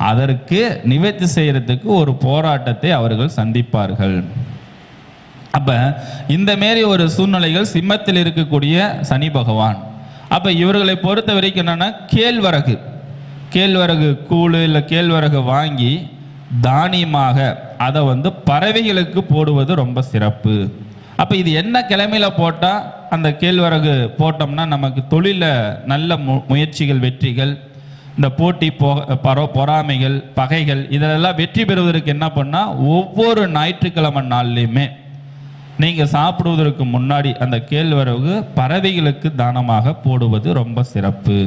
அதற்கு நிவர்த்தி செய்யறதுக்கு ஒரு போராட்டத்தை அவர்கள் சந்திப்பார்கள். அப்போ இந்த மாரி ஒரு சூழ்நிலைகள் சிம்மத்தில் இருக்கக்கூடிய சனி பகவான். அப்போ இவர்களை பொறுத்த வரைக்கும் என்னென்னா கேழ்வரகு கூழ் இல்லை கேழ்வரகு வாங்கி தானியமாக அதை பறவைகளுக்கு போடுவது ரொம்ப சிறப்பு. அப்போ இது என்ன கிழமையில் போட்டால் அந்த கேழ்வரகு போட்டோம்னா நமக்கு தொழிலில் நல்ல முயற்சிகள், வெற்றிகள், இந்த போட்டி பொறாமைகள், பகைகள் இதெல்லாம் வெற்றி பெறுவதற்கு என்ன பண்ணால் ஒவ்வொரு ஞாயிற்றுக்கிழமை நாள்லையுமே நீங்கள் சாப்பிடுவதற்கு முன்னாடி அந்த கேழ்வரகு பறவைகளுக்கு தானமாக போடுவது ரொம்ப சிறப்பு.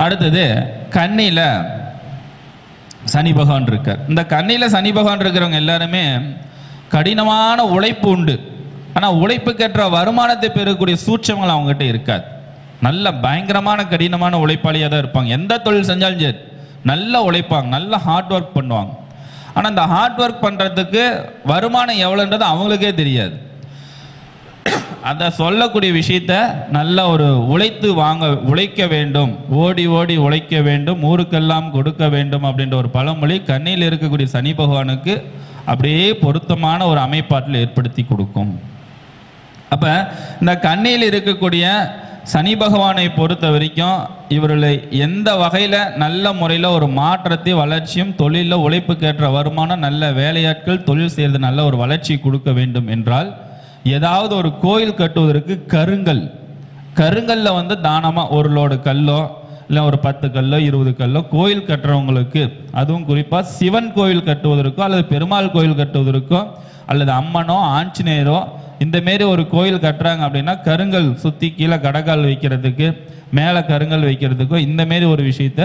அடுத்தது கன்னியில் சனி பகவான் இருக்கார். இந்த கன்னியில் சனி பகவான் இருக்கிறவங்க எல்லாருமே கடினமான உழைப்பு உண்டு. ஆனால் உழைப்புக்கேற்ற வருமானத்தை பெறக்கூடிய சூட்சங்கள் அவங்ககிட்ட இருக்காது. நல்ல பயங்கரமான கடினமான உழைப்பாளியாக தான் இருப்பாங்க. எந்த தொழில் செஞ்சாலும் சரி நல்லா உழைப்பாங்க, நல்லா ஹார்ட் ஒர்க் பண்ணுவாங்க. ஆனால் அந்த ஹார்ட் ஒர்க் பண்ணுறதுக்கு வருமானம் எவ்வளோன்றது அவங்களுக்கே தெரியாது. அதை சொல்லக்கூடிய விஷயத்த நல்லா ஒரு உழைக்க வேண்டும், ஓடி உழைக்க வேண்டும், ஊருக்கெல்லாம் கொடுக்க வேண்டும் அப்படின்ற ஒரு பழமொழி கண்ணியில் இருக்கக்கூடிய சனி பகவானுக்கு அப்படியே பொருத்தமான ஒரு அமைப்பாட்டில் ஏற்படுத்தி கொடுக்கும். அப்போ இந்த கண்ணியில் இருக்கக்கூடிய சனி பகவானை பொறுத்த வரைக்கும் இவர்களை எந்த வகையில் நல்ல முறையில் ஒரு மாற்றத்தை, வளர்ச்சியும், தொழிலில் உழைப்புக்கேற்ற வருமானம், நல்ல வேலையாட்கள், தொழில் செய்கிறது நல்ல ஒரு வளர்ச்சி கொடுக்க வேண்டும் என்றால் ஏதாவது ஒரு கோயில் கட்டுவதற்கு கருங்கல்ல தானமாக ஒரு லோடு கல்லோ இல்லை ஒரு 10 கல்லோ 20 கல்லோ கோயில் கட்டுறவங்களுக்கு, அதுவும் குறிப்பாக சிவன் கோயில் கட்டுவதற்கோ அல்லது பெருமாள் கோயில் கட்டுவதற்கோ அல்லது அம்மனோ ஆஞ்சநேயரோ இந்த மாரி ஒரு கோயில் கட்டுறாங்க அப்படின்னா கருங்கல் சுற்றி கீழே கடகால் வைக்கிறதுக்கு, மேலே கருங்கல் வைக்கிறதுக்கோ இந்த மாரி ஒரு விஷயத்த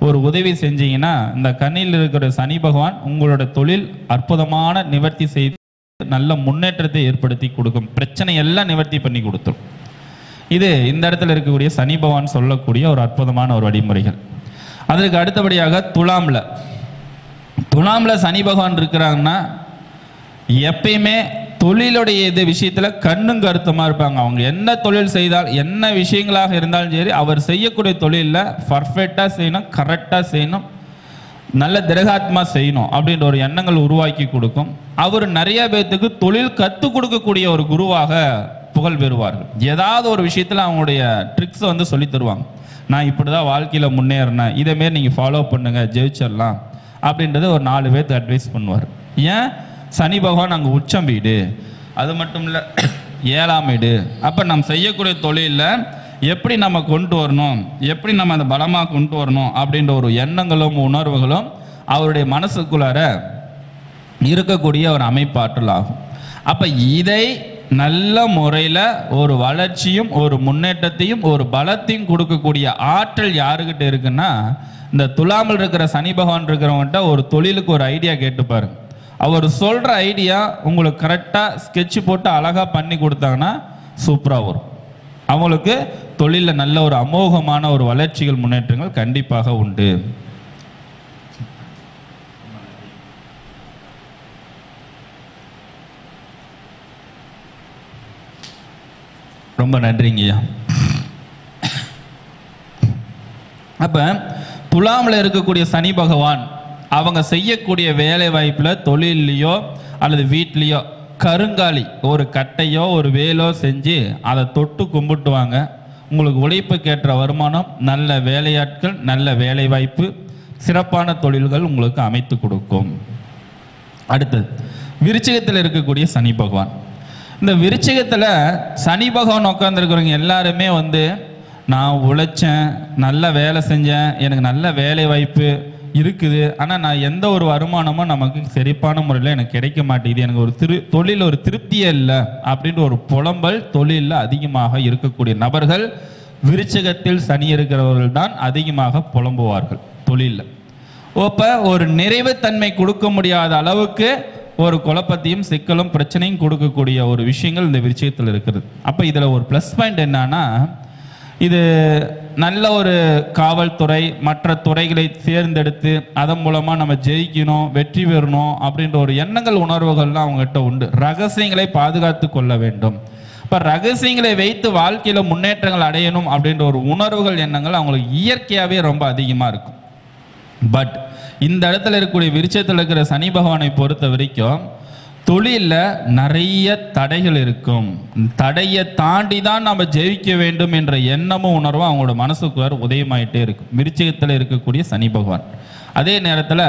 ஒரு உதவி செஞ்சீங்கன்னா இந்த கண்ணில் இருக்கிற சனி பகவான் உங்களோட தொழில் அற்புதமான நிவர்த்தி செய்து நல்ல முன்னேற்றத்தை ஏற்படுத்தி கொடுக்கும். பிரச்சனை எல்லாம் நிவர்த்தி பண்ணி கொடுத்துரும். இது இந்த இடத்துல இருக்கக்கூடிய சனி பகவான் சொல்லக்கூடிய ஒரு அற்புதமான ஒரு வழிமுறைகள். அதற்கு அடுத்தபடியாக துலாம்ல சனி பகவான் இருக்கிறாங்கன்னா எப்பயுமே தொழிலுடைய இது விஷயத்தில் கண்ணும் கருத்துமாக இருப்பாங்க. அவங்க என்ன தொழில் செய்தால் என்ன விஷயங்களாக இருந்தாலும் சரி அவர் செய்யக்கூடிய தொழிலில் பர்ஃபெக்டாக செய்யணும், கரெக்டாக செய்யணும், நல்ல திரகாத்மா செய்யணும் அப்படின்ற ஒரு எண்ணங்கள் உருவாக்கி கொடுக்கும். அவர் நிறைய பேர்த்துக்கு தொழில் கற்றுக் கொடுக்கக்கூடிய ஒரு குருவாக புகழ் பெறுவார்கள். ஏதாவது ஒரு விஷயத்தில் அவங்களுடைய ட்ரிக்ஸை சொல்லி தருவாங்க. நான் இப்படி தான் வாழ்க்கையில் முன்னேறினேன், இதேமாரி நீங்கள் ஃபாலோ பண்ணுங்கள், ஜெயிச்சிடலாம் அப்படின்றது ஒரு 4 பேர்த்து அட்வைஸ் பண்ணுவார். ஏன் சனி பகவான் அங்கே உச்சம் வீடு, அது மட்டும் இல்லை 7ஆம் வீடு. அப்போ நம்ம செய்யக்கூடிய தொழிலில் எப்படி நம்ம கொண்டு வரணும், எப்படி நம்ம அதை பலமாக கொண்டு வரணும் அப்படின்ற ஒரு எண்ணங்களும் உணர்வுகளும் அவருடைய மனசுக்குள்ளார இருக்கக்கூடிய ஒரு அமைப்பாற்றல் ஆகும். அப்போ இதை நல்ல முறையில் ஒரு வளர்ச்சியும் ஒரு முன்னேற்றத்தையும் ஒரு பலத்தையும் கொடுக்கக்கூடிய ஆற்றல் யாருக்கிட்ட இருக்குன்னா இந்த துலாமில் இருக்கிற சனி பகவான் இருக்கிறவங்ககிட்ட ஒரு தொழிலுக்கு ஒரு ஐடியா கேட்டுப்பாரு. அவர் சொல்கிற ஐடியா உங்களுக்கு கரெக்டாக ஸ்கெட்சு போட்டு அழகாக பண்ணி கொடுத்தாங்கன்னா சூப்பராக வரும். அவங்களுக்கு தொழிலில் நல்ல ஒரு அமோகமான ஒரு வளர்ச்சிகள் முன்னேற்றங்கள் கண்டிப்பாக உண்டு. ரொம்ப நன்றிங்கய்யா. அப்ப துலாமில் இருக்கக்கூடிய சனி பகவான் அவங்க செய்யக்கூடிய வேலை வாய்ப்பில் தொழிலையோ அல்லது வீட்லேயோ கருங்காலி ஒரு கட்டையோ ஒரு வேலோ செஞ்சு அதை தொட்டு கும்பிட்டுவாங்க. உங்களுக்கு உழைப்புக்கேற்ற வருமானம், நல்ல வேலையாட்கள், நல்ல வேலை வாய்ப்பு, சிறப்பான தொழில்கள் உங்களுக்கு அமைத்து கொடுக்கும். அடுத்தது விருச்சிகத்தில் இருக்கக்கூடிய சனி பகவான். இந்த விருச்சிகத்தில் சனி பகவான் உட்காந்துருக்கிறவங்க எல்லாருமே நான் உழைச்சேன், நல்ல வேலை செஞ்சேன், எனக்கு நல்ல வேலை வாய்ப்பு இருக்குது, ஆனால் நான் எந்த ஒரு வருமானமும் நமக்கு சிறப்பான முறையில் எனக்கு கிடைக்க மாட்டேங்குது, எனக்கு ஒரு தொழில் ஒரு திருப்தியே இல்லை அப்படின்ற ஒரு புலம்பல் தொழிலில் அதிகமாக இருக்கக்கூடிய நபர்கள் விருச்சிகத்தில் சனி இருக்கிறவர்கள் தான் அதிகமாக புலம்புவார்கள் தொழிலில். இப்போ ஒரு நிறைவுத்தன்மை கொடுக்க முடியாத அளவுக்கு ஒரு குழப்பத்தையும் சிக்கலும் பிரச்சனையும் கொடுக்கக்கூடிய ஒரு விஷயங்கள் இந்த விருச்சிகத்தில் இருக்கிறது. அப்போ இதில் ஒரு ப்ளஸ் பாயிண்ட் என்னன்னா, இது நல்ல ஒரு காவல்துறை மற்ற துறைகளை தேர்ந்தெடுத்து அதன் மூலமாக நம்ம ஜெயிக்கணும், வெற்றி பெறணும் அப்படின்ற ஒரு எண்ணங்கள் உணர்வுகள்லாம் அவங்ககிட்ட உண்டு. ரகசியங்களை பாதுகாத்து கொள்ள வேண்டும். இப்போ ரகசியங்களை வைத்து வாழ்க்கையில் முன்னேற்றங்கள் அடையணும் அப்படின்ற ஒரு உணர்வுகள் எண்ணங்கள் அவங்களுக்கு இயற்கையாகவே ரொம்ப அதிகமாக இருக்கும். பட் இந்த இடத்துல இருக்கக்கூடிய விருச்சத்தில் இருக்கிற சனி பகவானை பொறுத்த வரைக்கும் தொழிலில் நிறைய தடைகள் இருக்கும். தடையை தாண்டி தான் நம்ம ஜெயிக்க வேண்டும் என்ற எண்ணமும் உணர்வும் அவங்களோட மனசுக்கு உதயமாயிட்டே இருக்கும் விருச்சிகத்தில் இருக்கக்கூடிய சனி பகவான். அதே நேரத்தில்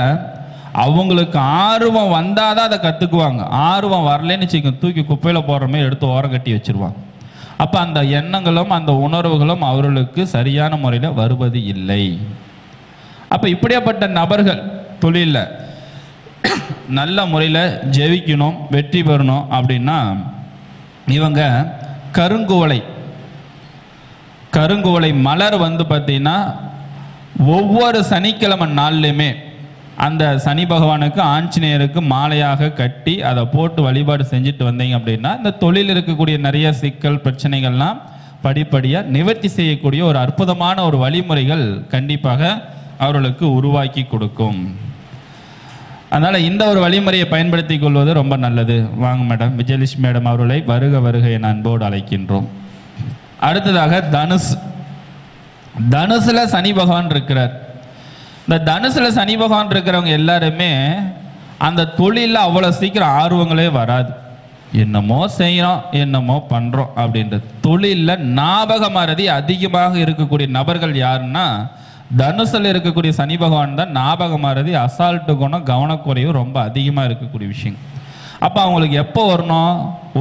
அவங்களுக்கு ஆர்வம் வந்தால் தான் அதை கற்றுக்குவாங்க. ஆர்வம் வரலன்னு வச்சுக்கோங்க, தூக்கி குப்பையில் போடுற மாதிரி எடுத்து ஓரம் கட்டி வச்சுருவாங்க. அப்போ அந்த எண்ணங்களும் அந்த உணர்வுகளும் அவர்களுக்கு சரியான முறையில் வருவது இல்லை. அப்போ இப்படியாப்பட்ட நபர்கள் தொழிலில் நல்ல முறையில் ஜெயிக்கணும், வெற்றி பெறணும் அப்படின்னா இவங்க கருங்குவளை மலர் பார்த்தீங்கன்னா ஒவ்வொரு சனிக்கிழமை நாள்லையுமே அந்த சனி பகவானுக்கு ஆஞ்சநேயருக்கு மாலையாக கட்டி அதை போட்டு வழிபாடு செஞ்சுட்டு வந்தீங்க அப்படின்னா இந்த தொழில் இருக்கக்கூடிய நிறைய சிக்கல் பிரச்சனைகள்லாம் படிப்படியாக நிவர்த்தி செய்யக்கூடிய ஒரு அற்புதமான ஒரு வழிமுறைகள் கண்டிப்பாக அவர்களுக்கு உருவாக்கி கொடுக்கும். அதனால் இந்த ஒரு வழிமுறையை பயன்படுத்தி கொள்வது ரொம்ப நல்லது. வாங்க மேடம், விஜயலட்சுமி மேடம் அவர்களை வருக வருக என அன்போடு அழைக்கின்றோம். அடுத்ததாக தனுசுல சனி பகவான் இருக்கிறார். இந்த தனுசுல சனி பகவான் இருக்கிறவங்க எல்லாருமே அந்த தொழிலில் அவ்வளோ சீக்கிரம் ஆர்வங்களே வராது. என்னமோ செய்கிறோம், என்னமோ பண்ணுறோம் அப்படின்றது. தொழிலில் ஞாபக மறதி அதிகமாக இருக்கக்கூடிய நபர்கள் யாருன்னா தனுசில் இருக்கக்கூடிய சனி பகவான் தான். ஞாபக மறதி, அசால்ட்டு குணம், கவனக்குறைவு ரொம்ப அதிகமாக இருக்கக்கூடிய விஷயம். அப்போ அவங்களுக்கு எப்போ வரணும்,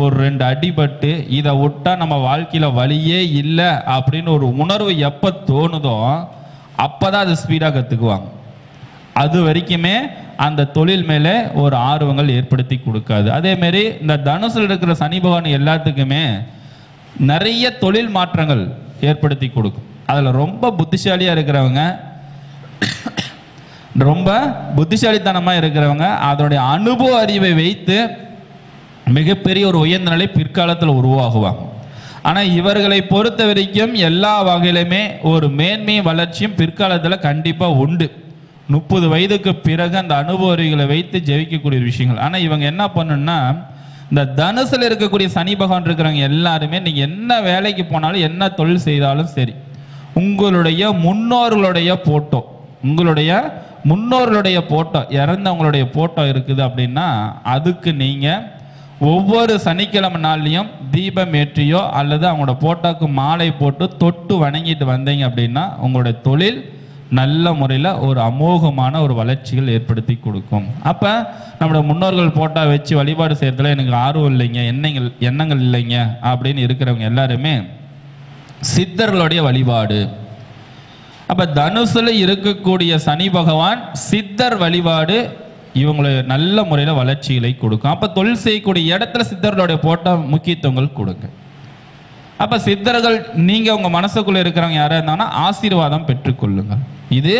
ஒரு 2 அடிபட்டு இதை விட்டால் நம்ம வாழ்க்கையில் வழியே இல்லை அப்படின்னு ஒரு உணர்வு எப்போ தோணுதோ அப்போ தான் அது ஸ்பீடாக கற்றுக்குவாங்க. அது வரைக்குமே அந்த தொழில் மேலே ஒரு ஆர்வங்கள் ஏற்படுத்தி கொடுக்காது. அதேமாரி இந்த தனுசில் இருக்கிற சனி பகவான் எல்லாத்துக்குமே நிறைய தொழில் மாற்றங்கள் ஏற்படுத்தி கொடுக்கும். அதில் ரொம்ப புத்திசாலியாக இருக்கிறவங்க, ரொம்ப புத்திசாலித்தனமாக இருக்கிறவங்க அதனுடைய அனுபவ அறிவை வைத்து மிகப்பெரிய ஒரு உயர்ந்த நிலை பிற்காலத்தில் உருவாகுவாங்க. ஆனால் இவர்களை பொறுத்த வரைக்கும் எல்லா வகையிலுமே ஒரு மேன்மை வளர்ச்சியும் பிற்காலத்தில் கண்டிப்பாக உண்டு. 30 வயதுக்கு பிறகு அந்த அனுபவ அறிவுகளை வைத்து ஜெயிக்கக்கூடிய விஷயங்கள். ஆனால் இவங்க என்ன பண்ணணும்னா, இந்த தனுசில் இருக்கக்கூடிய சனி பகவான் இருக்கிறவங்க எல்லாருமே நீங்கள் என்ன வேலைக்கு போனாலும் என்ன தொழில் செய்தாலும் சரி, உங்களுடைய முன்னோர்களுடைய போட்டோ இறந்தவங்களுடைய போட்டோ இருக்குது அப்படின்னா அதுக்கு நீங்கள் ஒவ்வொரு சனிக்கிழமை நாள்லையும் தீபம் ஏற்றியோ அல்லது அவங்களோட போட்டோக்கு மாலை போட்டு தொட்டு வணங்கிட்டு வந்தீங்க அப்படின்னா உங்களுடைய தொழில் நல்ல முறையில் ஒரு அமோகமான ஒரு வளர்ச்சிகள் ஏற்படுத்தி கொடுக்கும். அப்போ நம்மளோட முன்னோர்கள் போட்டோ வச்சு வழிபாடு செய்யறதுல எனக்கு ஆர்வம் இல்லைங்க, எண்ணங்கள் இல்லைங்க அப்படின்னு இருக்கிறவங்க எல்லாருமே சித்தர்களுடைய வழிபாடு. அப்ப தனுசுல இருக்கக்கூடிய சனி பகவான் சித்தர் வழிபாடு இவங்களை நல்ல முறையில் வளர்ச்சிகளை கொடுக்கும். அப்ப தொழில் செய்யக்கூடிய இடத்துல சித்தர்களுடைய போட்ட முக்கியத்துவங்கள் கொடுங்க. அப்ப சித்தர்கள் நீங்க உங்க மனசுக்குள்ள இருக்கிறவங்க யாரா இருந்தாங்கன்னா ஆசீர்வாதம் பெற்றுக்கொள்ளுங்க. இது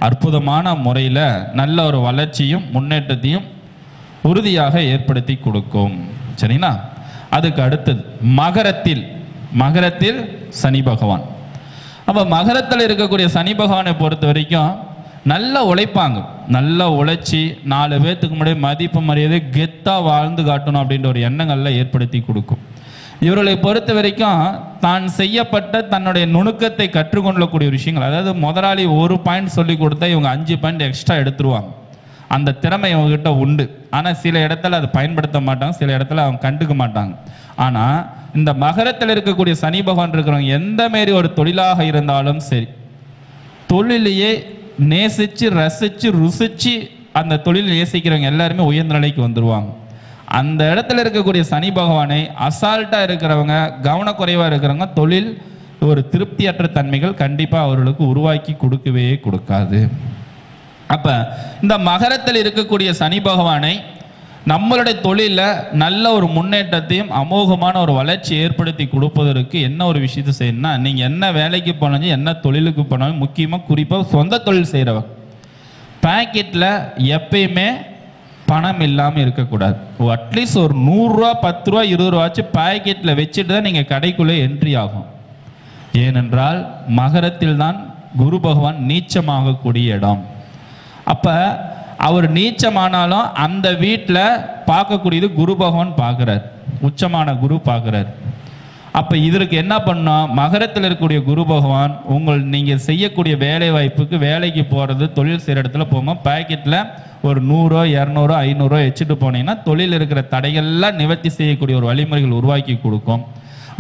அற்புதமான முறையில் நல்ல ஒரு வளர்ச்சியும் முன்னேற்றத்தையும் உறுதியாக ஏற்படுத்தி கொடுக்கும். சரிங்களா? அதுக்கு அடுத்தது மகரத்தில் சனி பகவான். அப்போ மகரத்தில் இருக்கக்கூடிய சனி பகவானை பொறுத்த வரைக்கும் நல்லா உழைப்பாங்க, நல்லா உழைச்சி 4 பேர்த்துக்கு முன்னாடி மதிப்பு மரியாதை கெத்தாக வாழ்ந்து காட்டணும் அப்படின்ற ஒரு எண்ணங்கள்லாம் ஏற்படுத்தி கொடுக்கும். இவர்களை பொறுத்த வரைக்கும் தான் செய்யப்பட்ட தன்னுடைய நுணுக்கத்தை கற்றுக்கொள்ளக்கூடிய விஷயங்கள், அதாவது முதலாளி 1 பாயிண்ட் சொல்லி கொடுத்தா இவங்க 5 பாயிண்ட் எக்ஸ்ட்ரா எடுத்துருவாங்க. அந்த திறமை இவங்ககிட்ட உண்டு. ஆனால் சில இடத்துல அதை பயன்படுத்த மாட்டாங்க, சில இடத்துல அவங்க கண்டுக்க மாட்டாங்க. ஆனால் இந்த மகரத்தில் இருக்கக்கூடிய சனி பகவான் இருக்கிறவங்க எந்த மாரி ஒரு தொழிலாக இருந்தாலும் சரி, தொழிலையே நேசித்து ரசித்து ருசித்து அந்த தொழில் நேசிக்கிறவங்க எல்லாருமே உயர்ந்த நிலைக்கு வந்துடுவாங்க. அந்த இடத்துல இருக்கக்கூடிய சனி பகவானை அசால்ட்டாக இருக்கிறவங்க, கவனக்குறைவாக இருக்கிறவங்க, தொழில் ஒரு திருப்தியற்ற தன்மைகள் கண்டிப்பாக அவர்களுக்கு உருவாக்கி கொடுக்கவே கொடுக்காது. அப்போ இந்த மகரத்தில் இருக்கக்கூடிய சனி பகவானை நம்மளுடைய தொழிலில் நல்ல ஒரு முன்னேற்றத்தையும் அமோகமான ஒரு வளர்ச்சி ஏற்படுத்தி கொடுப்பதற்கு என்ன ஒரு விஷயத்தை செய்யணும்னா, நீங்கள் என்ன வேலைக்கு போனாலும் என்ன தொழிலுக்கு போனாலும் முக்கியமாக குறிப்பாக சொந்த தொழில் செய்கிறவங்க பேக்கெட்டில் எப்பயுமே பணம் இல்லாமல் இருக்கக்கூடாது. அட்லீஸ்ட் ஒரு 100 ரூபா 10 ரூபா 20 ரூபாச்சு பேக்கெட்டில் வச்சுட்டு தான் நீங்கள் கடைக்குள்ளே என்ட்ரி ஆகும். ஏனென்றால் மகரத்தில் தான் குரு பகவான் நீச்சமாகக்கூடிய இடம். அப்போ அவர் நீச்சமானாலும் அந்த வீட்டில் பார்க்கக்கூடியது குரு பகவான் பார்க்குறார், உச்சமான குரு பார்க்குறார். அப்போ இதற்கு என்ன பண்ணோம், மகரத்தில் இருக்கக்கூடிய குரு பகவான் நீங்கள் செய்யக்கூடிய வேலை வாய்ப்புக்கு, வேலைக்கு போகிறது, தொழில் செய்கிற இடத்துல போங்க, பேக்கெட்டில் ஒரு 100 200 500 வச்சுட்டு போனீங்கன்னா தொழில் இருக்கிற தடைகள்லாம் நிவர்த்தி செய்யக்கூடிய ஒரு வழிமுறைகள் உருவாக்கி கொடுக்கும்.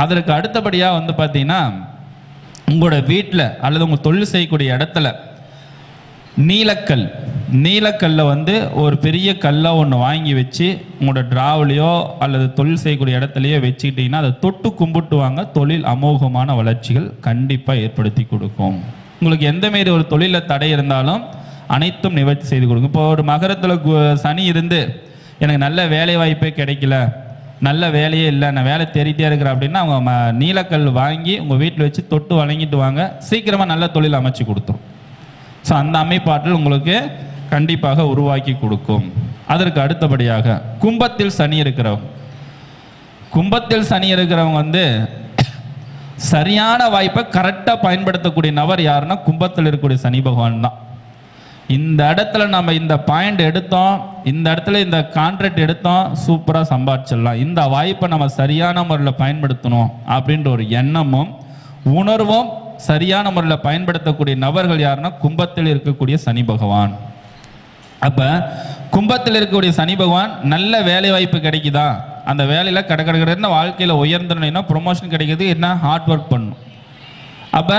அதற்கு அடுத்தபடியாக பார்த்தீங்கன்னா உங்களோட வீட்டில் அல்லது உங்கள் தொழில் செய்யக்கூடிய இடத்துல நீலக்கல்ல ஒரு பெரிய கல்லை ஒன்று வாங்கி வச்சு உங்களோட டிராவிலையோ அல்லது தொழில் செய்யக்கூடிய இடத்துலையோ வச்சுக்கிட்டிங்கன்னா அதை தொட்டு கும்பிட்டுவாங்க. தொழில் அமோகமான வளர்ச்சிகள் கண்டிப்பாக ஏற்படுத்தி கொடுக்கும். உங்களுக்கு எந்த மாரி ஒரு தொழிலில் தடை இருந்தாலும் அனைத்தும் நிவர்த்தி செய்து கொடுக்கும். இப்போ ஒரு மகரத்தில் சனி இருந்து எனக்கு நல்ல வேலை வாய்ப்பே கிடைக்கல, நல்ல வேலையே இல்லை, நான் வேலை தேடிட்டே இருக்கிறேன் அப்படின்னா அவங்க நீலக்கல் வாங்கி உங்கள் வீட்டில் வச்சு தொட்டு வழங்கிட்டு வாங்க, சீக்கிரமாக நல்ல தொழில் அமைச்சு கொடுத்துரும். ஸோ அந்த அமைப்பாற்றல் உங்களுக்கு கண்டிப்பாக உருவாக்கி கொடுக்கும். அதற்கு அடுத்தபடியாக கும்பத்தில் சனி இருக்கிறவங்க சரியான வாய்ப்பை கரெக்டாக பயன்படுத்தக்கூடிய நபர் யாருன்னா கும்பத்தில் இருக்கக்கூடிய சனி பகவான் தான். இந்த இடத்துல நம்ம இந்த பாயிண்ட் எடுத்தோம், இந்த இடத்துல இந்த கான்ட்ராக்ட் எடுத்தோம், சூப்பராக சம்பாதிச்சிடலாம், இந்த வாய்ப்பை நம்ம சரியான முறையில் பயன்படுத்தணும் அப்படின்ற ஒரு எண்ணமும் உணர்வும் சரியான முறையில் பயன்படுத்தக்கூடிய நபர்கள் யாருன்னா கும்பத்தில் இருக்கக்கூடிய சனி பகவான். அப்போ கும்பத்தில் இருக்கக்கூடிய சனி பகவான் நல்ல வேலை வாய்ப்பு கிடைக்குதா, அந்த வேலையில் கடற்கடன்னு வாழ்க்கையில் உயர்ந்தனா ப்ரொமோஷன் கிடைக்கிறது என்ன, ஹார்ட் ஒர்க் பண்ணும். அப்போ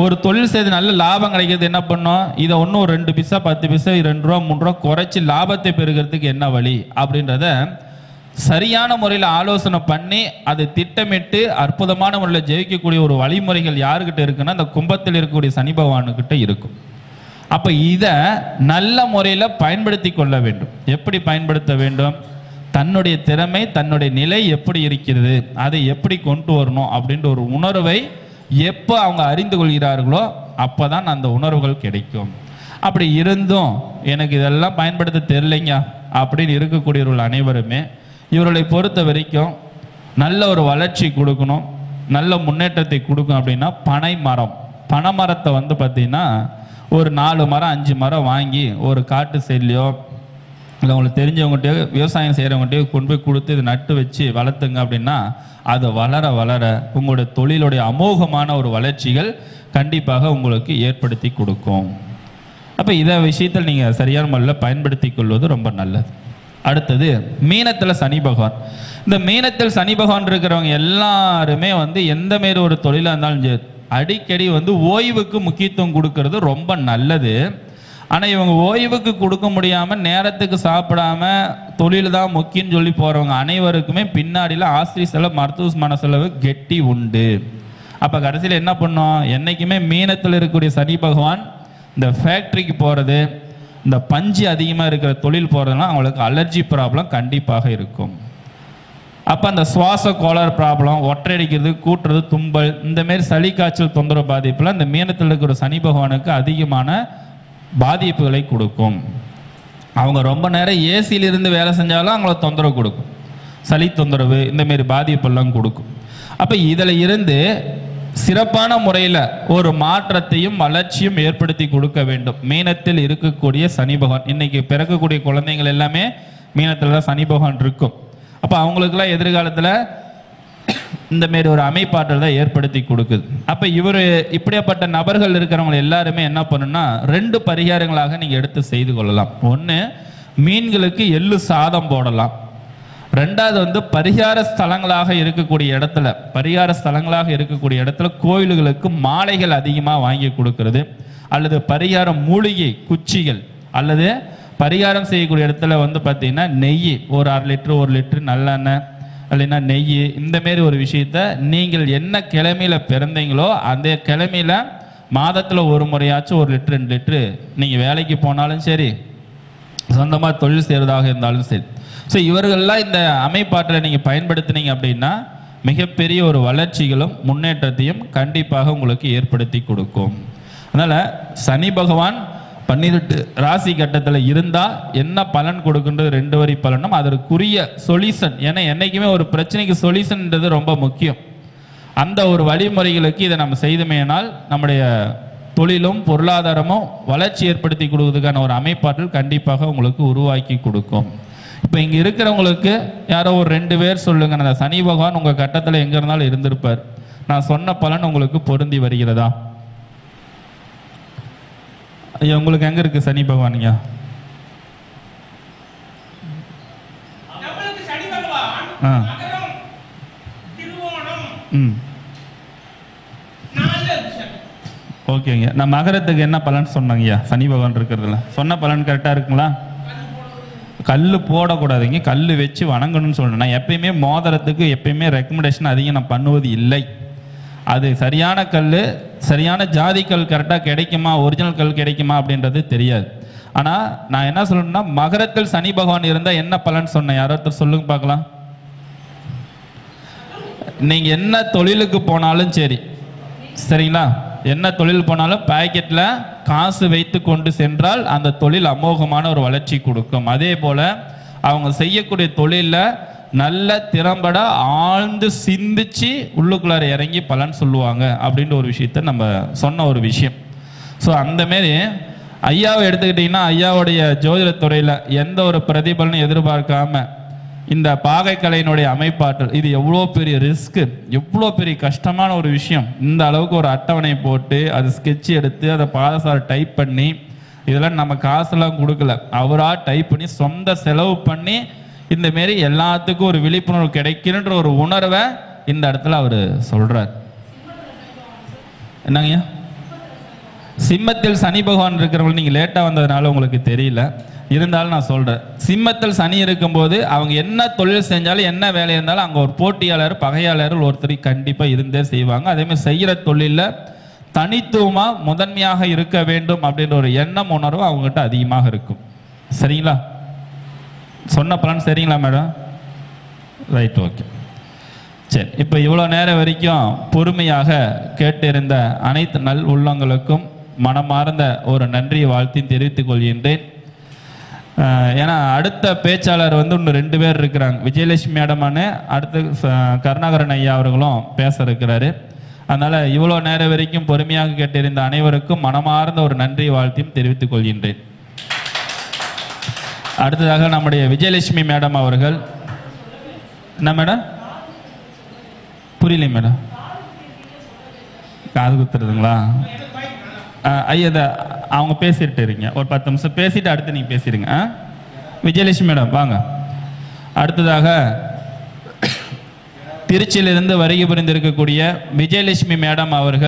ஒரு தொழில் செய்து நல்ல லாபம் கிடைக்கிறது என்ன பண்ணும், இதை ஒன்றும் ஒரு 2 பைசா 10 பைசா 2 ரூபா 3 ரூபா குறைச்சி லாபத்தை பெறுகிறதுக்கு என்ன வழி அப்படின்றத சரியான முறையில் ஆலோசனை பண்ணி அதை திட்டமிட்டு அற்புதமான முறையில் ஜெயிக்கக்கூடிய ஒரு வழிமுறைகள் யாருக்கிட்ட இருக்குன்னா அந்த கும்பத்தில் இருக்கக்கூடிய சனி பகவானுக்கிட்ட இருக்கும். அப்போ இதை நல்ல முறையில் பயன்படுத்தி கொள்ள வேண்டும். எப்படி பயன்படுத்த வேண்டும், தன்னுடைய திறமை தன்னுடைய நிலை எப்படி இருக்கிறது அதை எப்படி கொண்டு வரணும் அப்படின்ற ஒரு உணர்வை எப்போ அவங்க அறிந்து கொள்கிறார்களோ அப்போ தான் அந்த உணர்வுகள் கிடைக்கும். அப்படி இருந்தும் எனக்கு இதெல்லாம் பயன்படுத்த தெரியலைங்க அப்படின்னு இருக்கக்கூடியவர்கள் அனைவருமே இவர்களை பொறுத்த வரைக்கும் நல்ல ஒரு வளர்ச்சி கொடுக்கணும், நல்ல முன்னேற்றத்தை கொடுக்கும் அப்படின்னா பனைமரத்தை பார்த்தீங்கன்னா ஒரு 4 மரம் 5 மரம் வாங்கி ஒரு காட்டு சைட்லையோ இல்லை உங்களுக்கு தெரிஞ்சவங்ககிட்டயோ விவசாயம் செய்கிறவங்ககிட்டயோ கொண்டு போய் கொடுத்து இதை நட்டு வச்சு வளர்த்துங்க அப்படின்னா அது வளர வளர உங்களுடைய தொழிலுடைய அமோகமான ஒரு வளர்ச்சிகள் கண்டிப்பாக உங்களுக்கு ஏற்படுத்தி கொடுக்கும். அப்போ இதை விஷயத்தில் நீங்கள் சரியான முறையில் பயன்படுத்தி கொள்வது ரொம்ப நல்லது. அடுத்தது மீனத்தில் சனி பகவான். இந்த மீனத்தில் சனி பகவான் இருக்கிறவங்க எல்லாருமே எந்த மாரி ஒரு தொழிலாக இருந்தாலும் அடிக்கடி ஓய்வுக்கு முக்கியத்துவம் கொடுக்கறது ரொம்ப நல்லது. ஆனால் இவங்க ஓய்வுக்கு கொடுக்க முடியாமல் நேரத்துக்கு சாப்பிடாம தொழில் தான் முக்கியம்னு சொல்லி போகிறவங்க அனைவருக்குமே பின்னாடியில் ஆசிரியர் செலவு மருத்துவமான செலவு கெட்டி உண்டு. அப்போ கடைசியில் என்ன பண்ணோம், என்றைக்குமே மீனத்தில் இருக்கக்கூடிய சனி பகவான் இந்த ஃபேக்ட்ரிக்கு போகிறது, இந்த பஞ்சு அதிகமாக இருக்கிற தொழில் போகிறதுனா அவங்களுக்கு அலர்ஜி ப்ராப்ளம் கண்டிப்பாக இருக்கும். அப்போ அந்த சுவாச கோளாறு ப்ராப்ளம், ஒற்றையடிக்கிறது, கூட்டுறது, தும்பல், இந்தமாரி சளி காய்ச்சல் தொந்தரவு பாதிப்புலாம் இந்த மீனத்தில் இருக்கிற சனி பகவானுக்கு அதிகமான பாதிப்புகளை கொடுக்கும். அவங்க ரொம்ப நேரம் ஏசியிலிருந்து வேலை செஞ்சாலும் அவங்கள தொந்தரவு கொடுக்கும், சளி தொந்தரவு, இந்தமாரி பாதிப்பெல்லாம் கொடுக்கும். அப்ப இதுல இருந்து சிறப்பான முறையில் ஒரு மாற்றத்தையும் வளர்ச்சியும் ஏற்படுத்தி கொடுக்க வேண்டும். மீனத்தில் இருக்கக்கூடிய சனி பகவான், இன்னைக்கு பிறக்கக்கூடிய குழந்தைகள் எல்லாமே மீனத்தில் தான் சனி பகவான் இருக்கும். அப்போ அவங்களுக்குலாம் எதிர்காலத்தில் இந்த மாரி ஒரு அமைப்பாற்றல் தான் ஏற்படுத்தி கொடுக்குது. அப்போ இப்படியாப்பட்ட நபர்கள் இருக்கிறவங்க எல்லாருமே என்ன பண்ணுன்னா 2 பரிகாரங்களாக நீங்கள் எடுத்து செய்து கொள்ளலாம். ஒன்று, மீன்களுக்கு எள்ளு சாதம் போடலாம். 2வது பரிகார ஸ்தலங்களாக இருக்கக்கூடிய இடத்துல கோயில்களுக்கு மாலைகள் அதிகமாக வாங்கி கொடுக்கறது, அல்லது பரிகார மூலிகை குச்சிகள், அல்லது பரிகாரம் செய்யக்கூடிய இடத்துல பார்த்தீங்கன்னா நெய் ஒரு 1/2 லிட்டர் 1 லிட்டர் நல்லெண்ணெய் இல்லைன்னா நெய், இந்த மாரி ஒரு விஷயத்த நீங்கள் என்ன கிழமையில பிறந்தீங்களோ அந்த கிழமையில மாதத்தில் ஒரு முறையாச்சும் 1 லிட்டர் 2 லிட்டரு நீங்கள் வேலைக்கு போனாலும் சரி, சொந்தமாக தொழில் செய்கிறதாக இருந்தாலும் சரி. ஸோ இவர்கள்லாம் இந்த அமைப்பாற்றலை நீங்கள் பயன்படுத்தினீங்க அப்படின்னா மிகப்பெரிய ஒரு வளர்ச்சிகளும் முன்னேற்றத்தையும் கண்டிப்பாக உங்களுக்கு ஏற்படுத்தி கொடுக்கும். அதனால் சனி பகவான் 12 ராசி கட்டத்தில் இருந்தால் என்ன பலன் கொடுக்குன்றது 2 வரி பலனும் அதற்குரிய சொல்யூஷன். ஏன்னா என்றைக்குமே ஒரு பிரச்சனைக்கு சொல்யூஷன்ன்றது ரொம்ப முக்கியம். அந்த ஒரு வழிமுறைகளுக்கு இதை நம்ம செய்தமையினால் நம்முடைய தொழிலும் பொருளாதாரமும் வளர்ச்சி ஏற்படுத்தி கொடுக்கறதுக்கான ஒரு அமைப்பாற்றல் கண்டிப்பாக உங்களுக்கு உருவாக்கி கொடுக்கும். இப்போ இங்கே இருக்கிறவங்களுக்கு யாரோ ஒரு 2 பேர் சொல்லுங்க, அந்த சனி பகவான் உங்கள் கட்டத்தில் எங்கே இருந்தாலும் இருந்திருப்பார், நான் சொன்ன பலன் உங்களுக்கு பொருந்தி வருகிறதா? ஐயா உங்களுக்கு எங்க இருக்கு சனி பகவானுங்க? ஓகேங்க. நான் மகரத்துக்கு என்ன பலன் சொன்னாங்கய்யா? சனி பகவான் இருக்கிறதுல சொன்ன பலன் கரெக்டாக இருக்குங்களா? கல் போடக்கூடாதுங்க, கல் வச்சு வணங்கணும்னு சொல்லணும். நான் எப்பயுமே மோதிரத்துக்கு எப்பயுமே ரெக்கமெண்டேஷன் அதிகம் நான் பண்ணுவது இல்லை. அது சரியான கல், சரியான ஜாதி கல் கரெக்டாக கிடைக்குமா, ஒரிஜினல் கல் கிடைக்குமா அப்படின்றது தெரியாது. ஆனால் நான் என்ன சொல்லணும்னா, மகரத்தில் சனி பகவான் இருந்தால் என்ன பலன் சொன்னேன்? யாராவது சொல்லுங்க பார்க்கலாம். நீங்கள் என்ன தொழிலுக்கு போனாலும் சரி, சரிங்களா, என்ன தொழில் போனாலும் பாக்கெட்டில் காசு வைத்து கொண்டு சென்றால் அந்த தொழில் அமோகமான ஒரு வளர்ச்சி கொடுக்கும். அதே போல் அவங்க செய்யக்கூடிய தொழிலில் நல்ல திறம்பட ஆழ்ந்து சிந்திச்சு உள்ளுக்குள்ளார இறங்கி பலன் சொல்லுவாங்க அப்படின்ற ஒரு விஷயத்த நம்ம சொன்ன ஒரு விஷயம். ஸோ அந்தமாரி ஐயாவை எடுத்துக்கிட்டிங்கன்னா, ஐயாவுடைய ஜோதிட துறையில் எந்த ஒரு பிரதிபலனும் எதிர்பார்க்காம இந்த பாகைக்கலையினுடைய அமைப்பாற்றல், இது எவ்வளோ பெரிய ரிஸ்க்கு, எவ்வளோ பெரிய கஷ்டமான ஒரு விஷயம். இந்த அளவுக்கு ஒரு அட்டவணை போட்டு அது ஸ்கெட்ச் எடுத்து அதை பாதசார டைப் பண்ணி, இதெல்லாம் நம்ம காசெல்லாம் கொடுக்கல, அவராக டைப் பண்ணி சொந்த செலவு பண்ணி இந்த மாரி எல்லாத்துக்கும் ஒரு விழிப்புணர்வு கிடைக்கின்ற ஒரு உணர்வை இந்த இடத்துல அவர் சொல்றார். என்னங்கய்யா? சிம்மத்தில் சனி பகவான் இருக்கிறவங்க நீங்கள் லேட்டாக வந்ததுனால உங்களுக்கு தெரியல, இருந்தாலும் நான் சொல்கிறேன். சிம்மத்தில் சனி இருக்கும்போது அவங்க என்ன தொழில் செஞ்சாலும் என்ன வேலை இருந்தாலும் அங்கே ஒரு போட்டியாளர் பகையாளர்கள் ஒருத்தர் கண்டிப்பாக இருந்தே செய்வாங்க. அதேமாதிரி செய்கிற தொழிலில் தனித்துவமாக முதன்மையாக இருக்க வேண்டும் அப்படின்ற ஒரு எண்ணம் உணர்வு அவங்ககிட்ட அதிகமாக இருக்கும். சரிங்களா? சொன்ன பலன் சரிங்களா மேடம்? ரைட், ஓகே, சரி. இப்போ இவ்வளோ நேரம் வரைக்கும் பொறுமையாக கேட்டிருந்த அனைத்து நல் உள்ளங்களுக்கும் மனமார்ந்த ஒரு நன்றி வாழ்த்தையும் தெரிவித்துக் கொள்கின்றேன். ஏன்னா அடுத்த பேச்சாளர் இன்னும் 2 பேர் இருக்கிறாங்க. விஜயலட்சுமி மேடமானு, அடுத்து கருணாகரன் ஐயா அவர்களும் பேச இருக்கிறாரு. அதனால் இவ்வளோ நேரம் வரைக்கும் பொறுமையாக கேட்டிருந்த அனைவருக்கும் மனமார்ந்த ஒரு நன்றி வாழ்த்தையும் தெரிவித்துக் கொள்கின்றேன். அடுத்ததாக நம்முடைய விஜயலட்சுமி மேடம் அவர்கள். என்ன மேடம்? புரியல மேடம். காது குத்துறதுங்களா? ஐயா அவங்க பேசிட்டு இருக்கீங்க, ஒரு 10 நிமிஷம் பேசிட்டு அடுத்து நீங்கள் பேசிடுங்க. விஜயலட்சுமி மேடம் வாங்க. அடுத்ததாக திருச்சியிலிருந்து வருகை புரிந்திருக்கக்கூடிய விஜயலட்சுமி மேடம் அவர்கள்